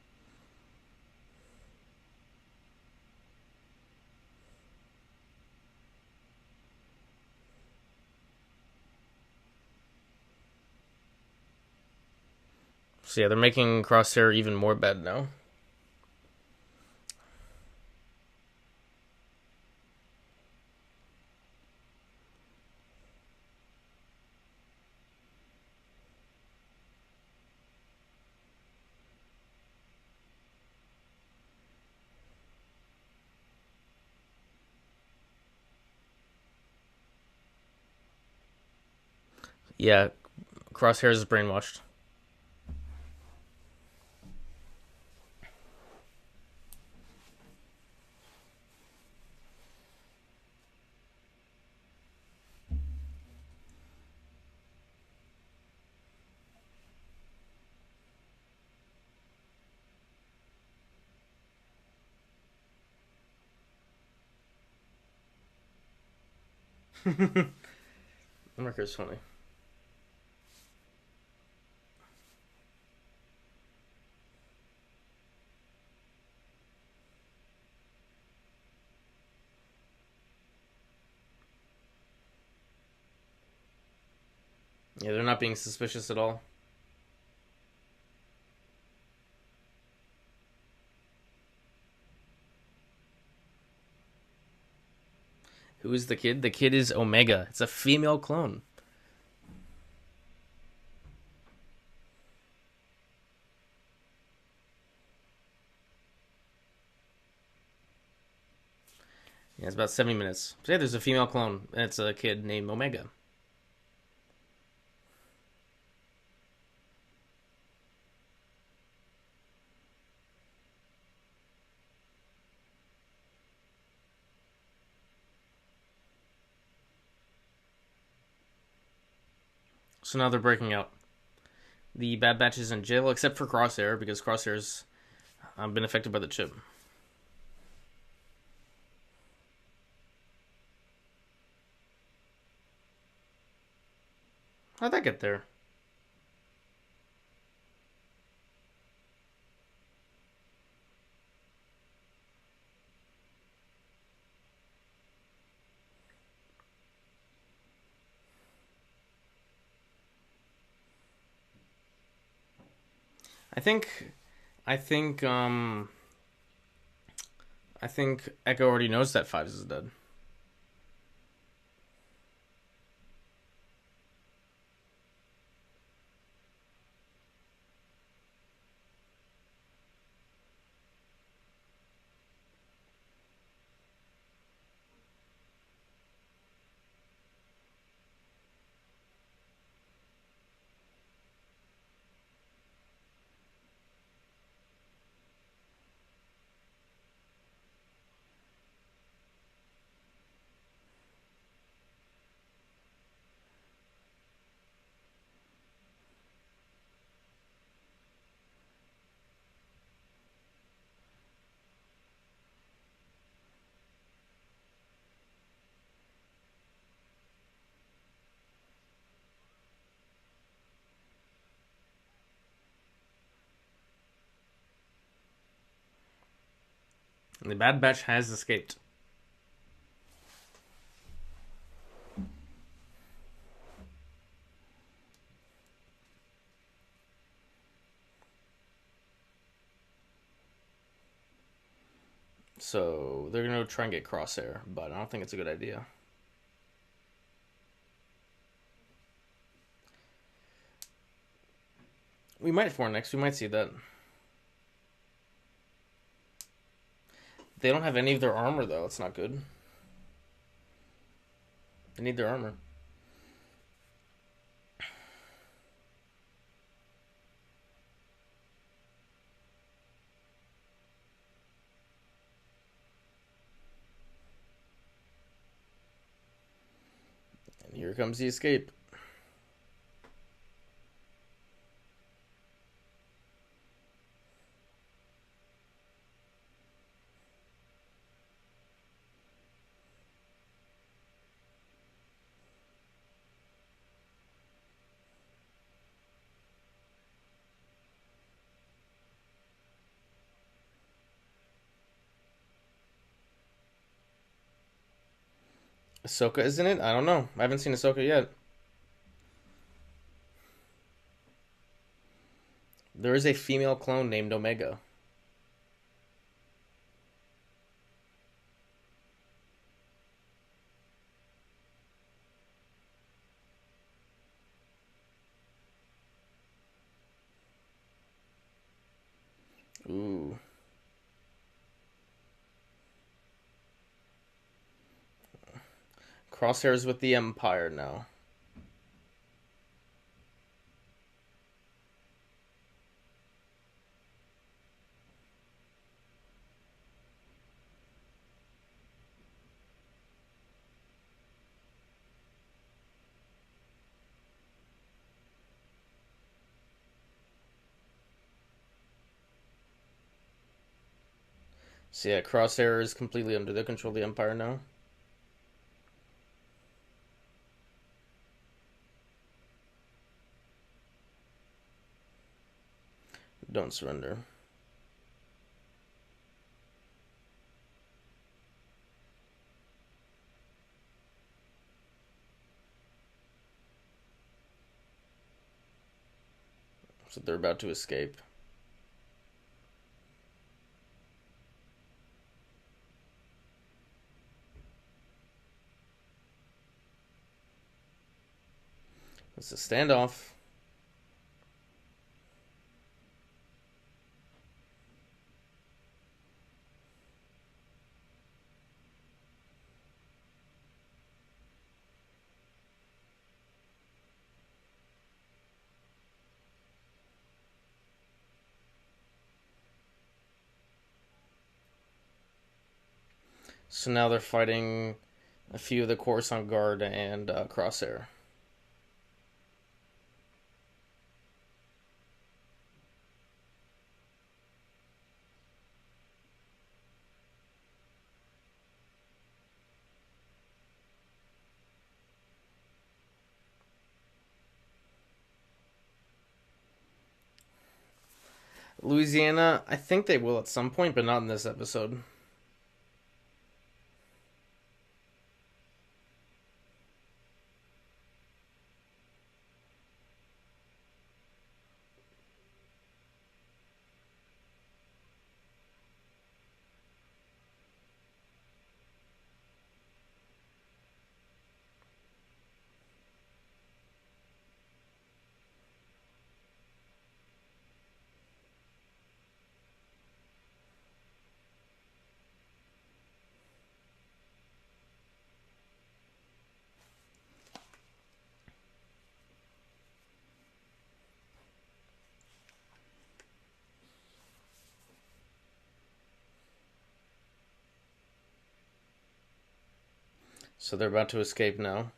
A: So yeah, they're making Crosshair even more bad now. Yeah, Crosshair is brainwashed. America's funny. Yeah, they're not being suspicious at all. Who is the kid? The kid is Omega. It's a female clone. Yeah, it's about 70 minutes. So yeah, there's a female clone, and it's a kid named Omega. So now they're breaking out. The Bad Batch is in jail, except for Crosshair, because Crosshair's been affected by the chip. How'd that get there? I think, I think, um, I think Echo already knows that Fives is dead. And the Bad Batch has escaped. So they're going to try and get Crosshair, but I don't think it's a good idea. We might for next. We might see that. They don't have any of their armor, though. It's not good. They need their armor. And here comes the escape. Ahsoka isn't it? I don't know. I haven't seen Ahsoka yet. There is a female clone named Omega. Ooh. Crosshairs with the Empire now. So yeah, Crosshair is completely under the control of the Empire now. Don't surrender. So they're about to escape. It's a standoff. So now they're fighting a few of the Coruscant Guard and Crosshair. Louisiana, I think they will at some point, but not in this episode. So they're about to escape now.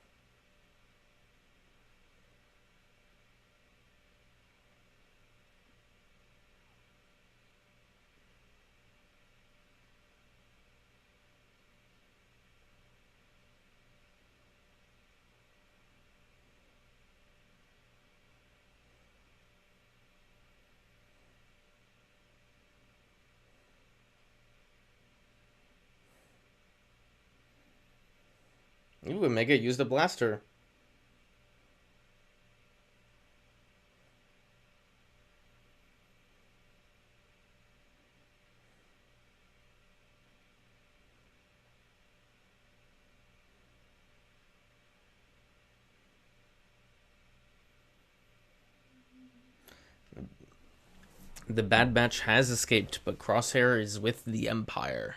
A: Ooh, Omega used a blaster. The Bad Batch has escaped, but Crosshair is with the Empire.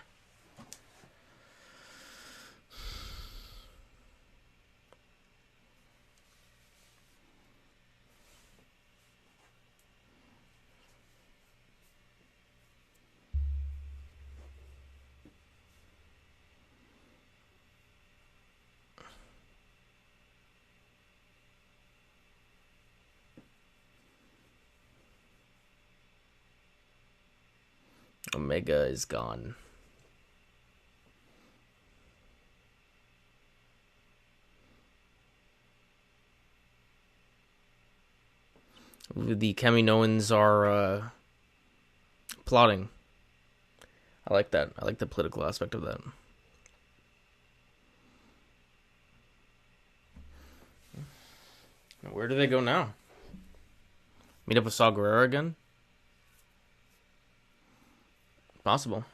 A: Omega is gone. The Kaminoans are plotting. I like that. I like the political aspect of that. Where do they go now? Meet up with Saw Gerrera again? Possible.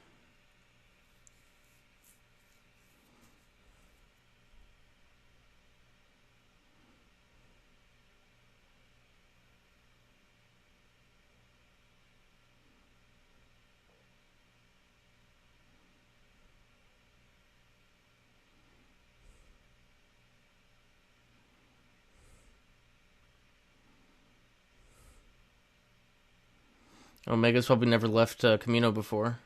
A: Omega's probably never left Camino before.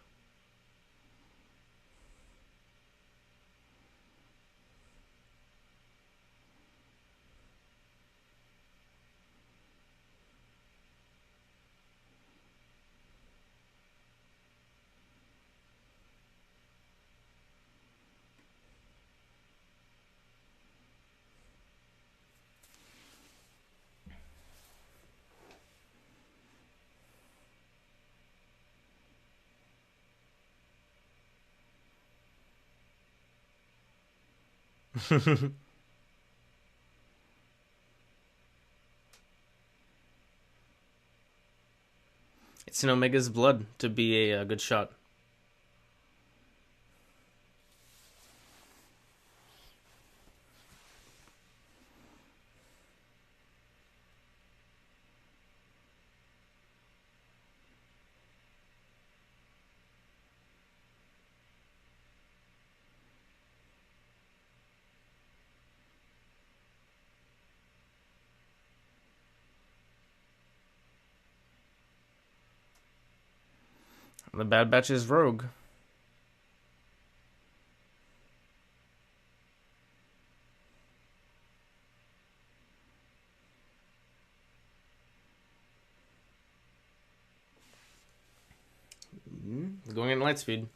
A: It's in Omega's blood to be a good shot. The Bad Batch is rogue. Going in light speed.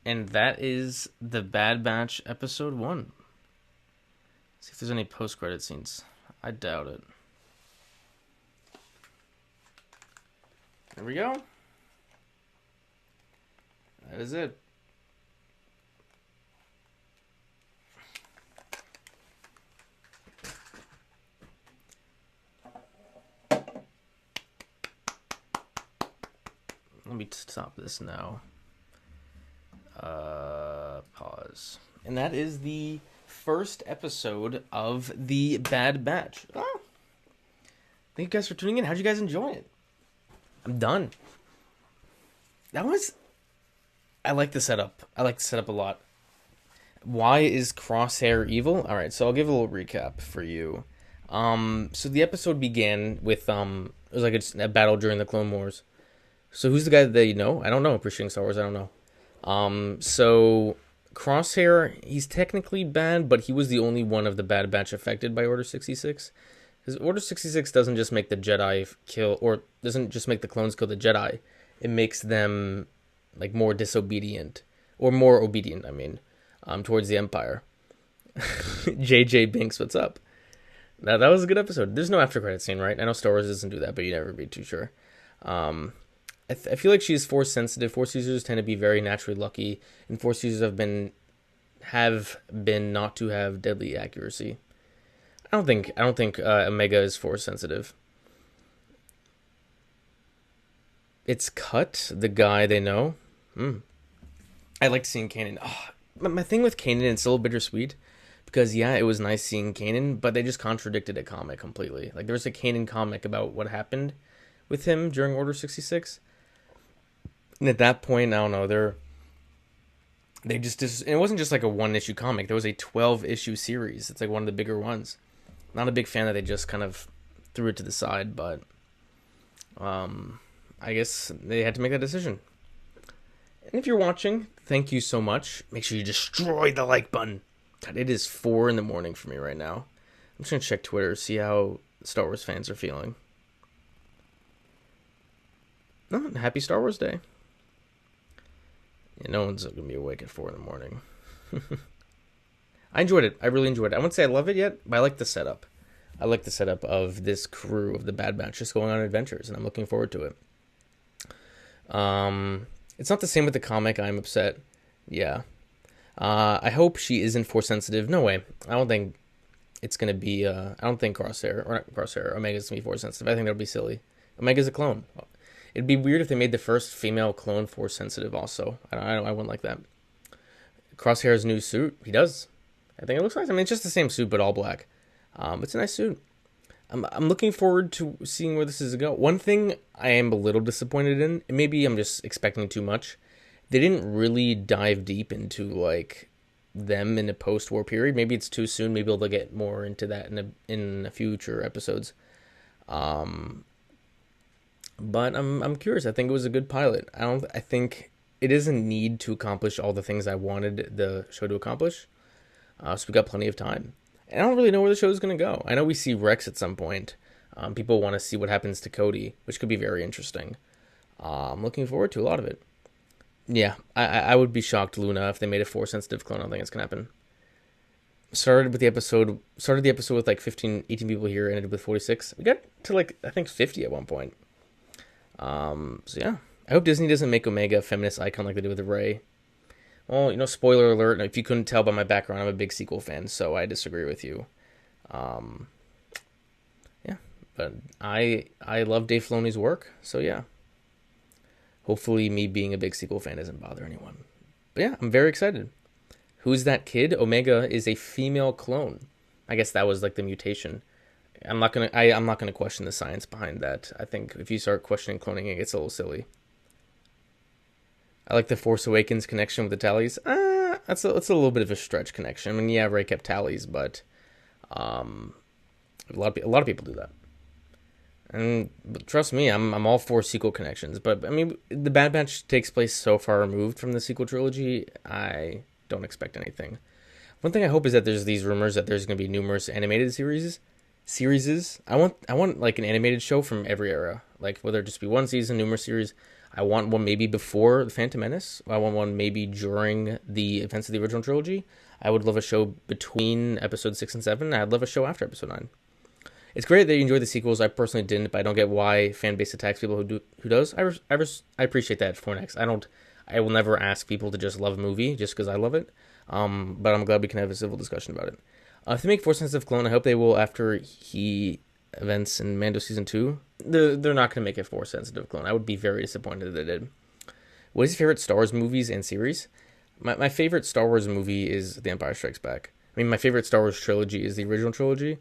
A: And that is the Bad Batch episode 1. See if there's any post-credit scenes. I doubt it. There we go. That is it. Let me stop this now. Pause. And that is the first episode of the Bad Batch. Oh. Thank you guys for tuning in. How'd you guys enjoy it? I'm done. That was... I like the setup. I like the setup a lot. Why is Crosshair evil? Alright, so I'll give a little recap for you. So the episode began with, it was like a battle during the Clone Wars. So who's the guy that they know? I don't know. Appreciating Star Wars, I don't know. So Crosshair, he's technically bad, but he was the only one of the Bad Batch affected by Order 66. Because Order 66 doesn't just make the Jedi kill, or doesn't just make the clones kill the Jedi. It makes them like more disobedient, or more obedient, I mean, towards the Empire. JJ Binks, what's up? That was a good episode. There's no after credit scene, right? I know Star Wars doesn't do that, but you never be too sure. I feel like she's force sensitive. Force users tend to be very naturally lucky, and force users have been not to have deadly accuracy. I don't think Omega is force sensitive. It's Cut, the guy they know. I liked seeing Kanan. Oh, my thing with Kanan, it's a little bittersweet, because yeah, it was nice seeing Kanan, but they just contradicted a comic completely. Like there was a Kanan comic about what happened with him during Order 66. And at that point, I don't know, it wasn't just like a one-issue comic. There was a 12-issue series. It's like one of the bigger ones. Not a big fan that they just kind of threw it to the side, but I guess they had to make that decision. And if you're watching, thank you so much. Make sure you destroy the like button. God, it is 4 a.m. for me right now. I'm just going to check Twitter, see how Star Wars fans are feeling. No, happy Star Wars Day. Yeah, no one's going to be awake at 4 a.m. I enjoyed it. I really enjoyed it. I wouldn't say I love it yet, but I like the setup. I like the setup of this crew of the Bad Batch just going on adventures, and I'm looking forward to it. It's not the same with the comic. I'm upset. Yeah. I hope she isn't force sensitive. No way. I don't think it's going to be... I don't think Omega's going to be force sensitive. I think that would be silly. Omega's a clone. It'd be weird if they made the first female clone force sensitive also. I wouldn't like that. Crosshair's new suit, he does. I think it looks nice. I mean, it's just the same suit, but all black. It's a nice suit. I'm looking forward to seeing where this is going to go. One thing I am a little disappointed in, and maybe I'm just expecting too much, they didn't really dive deep into, like, them in a post-war period. Maybe it's too soon. Maybe they'll get more into that in a future episodes. But I'm curious. I think it was a good pilot. I think it doesn't need to accomplish all the things I wanted the show to accomplish. So we got plenty of time. And I don't really know where the show is going to go. I know we see Rex at some point. People want to see what happens to Cody, which could be very interesting. I'm looking forward to a lot of it. Yeah, I would be shocked, Luna, if they made a force sensitive clone. I don't think it's going to happen. Started the episode with like 15, 18 people here, ended with 46. We got to like, I think 50 at one point. So yeah, I hope Disney doesn't make Omega a feminist icon like they did with Rey. Well, spoiler alert, if you couldn't tell by my background, I'm a big sequel fan, so I disagree with you. Yeah, but I love Dave Filoni's work, so yeah. Hopefully me being a big sequel fan doesn't bother anyone. But yeah, I'm very excited. Who's that kid? Omega is a female clone. I guess that was like the mutation. I'm not gonna question the science behind that. I think if you start questioning cloning, it gets a little silly. I like the Force Awakens connection with the tallies. That's a little bit of a stretch connection. I mean, yeah, Rey kept tallies, but a lot of people do that. But trust me, I'm all for sequel connections. But I mean, the Bad Batch takes place so far removed from the sequel trilogy. I don't expect anything. One thing I hope is that there's these rumors that there's going to be numerous animated series. I want like an animated show from every era, like whether it just be one season, numerous series. I want one maybe before The Phantom Menace. I want one maybe during the events of the original trilogy. I would love a show between episode 6 and 7. I'd love a show after episode 9. It's great that you enjoy the sequels. I personally didn't, but I don't get why fan base attacks people who does. I appreciate that for next. I will never ask people to just love a movie just because I love it. But I'm glad we can have a civil discussion about it. If they make Force Sensitive Clone, I hope they will after he events in Mando Season 2. They're not going to make a Force Sensitive Clone. I would be very disappointed if they did. What is your favorite Star Wars movies and series? My favorite Star Wars movie is The Empire Strikes Back. I mean, my favorite Star Wars trilogy is the original trilogy.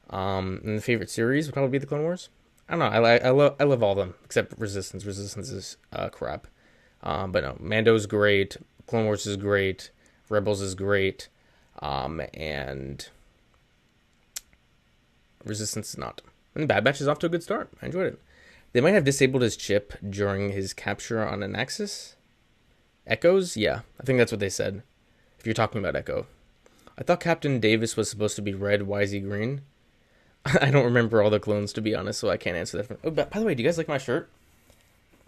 A: And the favorite series would probably be The Clone Wars. I don't know. I love all of them except Resistance. Resistance is crap. But no, Mando's great. Clone Wars is great. Rebels is great. And Resistance is not. And Bad Batch is off to a good start. I enjoyed it. They might have disabled his chip during his capture on Anaxis. Echoes? Yeah, I think that's what they said. If you're talking about Echo. I thought Captain Davis was supposed to be red. Why is he green? I don't remember all the clones, to be honest, so I can't answer that. Oh, by the way, do you guys like my shirt?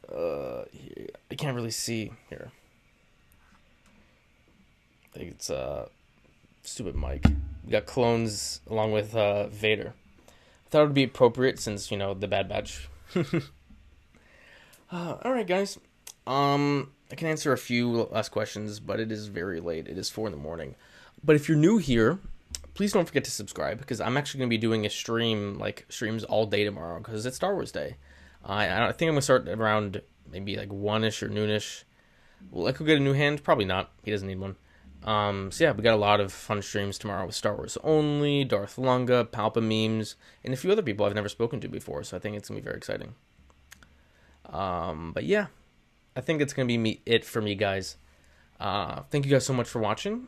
A: I can't really see here. I think it's stupid mic. We got clones along with Vader. I thought it would be appropriate since the Bad Batch. All right, guys. I can answer a few last questions, but it is very late. It is 4 in the morning. But if you're new here, please don't forget to subscribe because I'm actually going to be doing a streams all day tomorrow because it's Star Wars Day. I think I'm going to start around maybe like 1ish or noonish. Will Echo get a new hand? Probably not. He doesn't need one. So yeah, we got a lot of fun streams tomorrow with Star Wars Only, Darth Lunga, Palpa memes, and a few other people I've never spoken to before, so I think it's going to be very exciting. But yeah, I think it's going to be it for me, guys. Thank you guys so much for watching.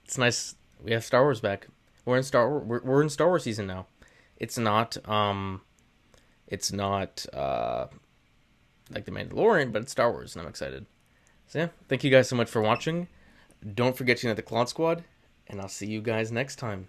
A: It's nice. We have Star Wars back. We're in Star Wars season now. It's not like The Mandalorian, but it's Star Wars, and I'm excited. So yeah, thank you guys so much for watching. Don't forget to unite the Claude Squad, and I'll see you guys next time.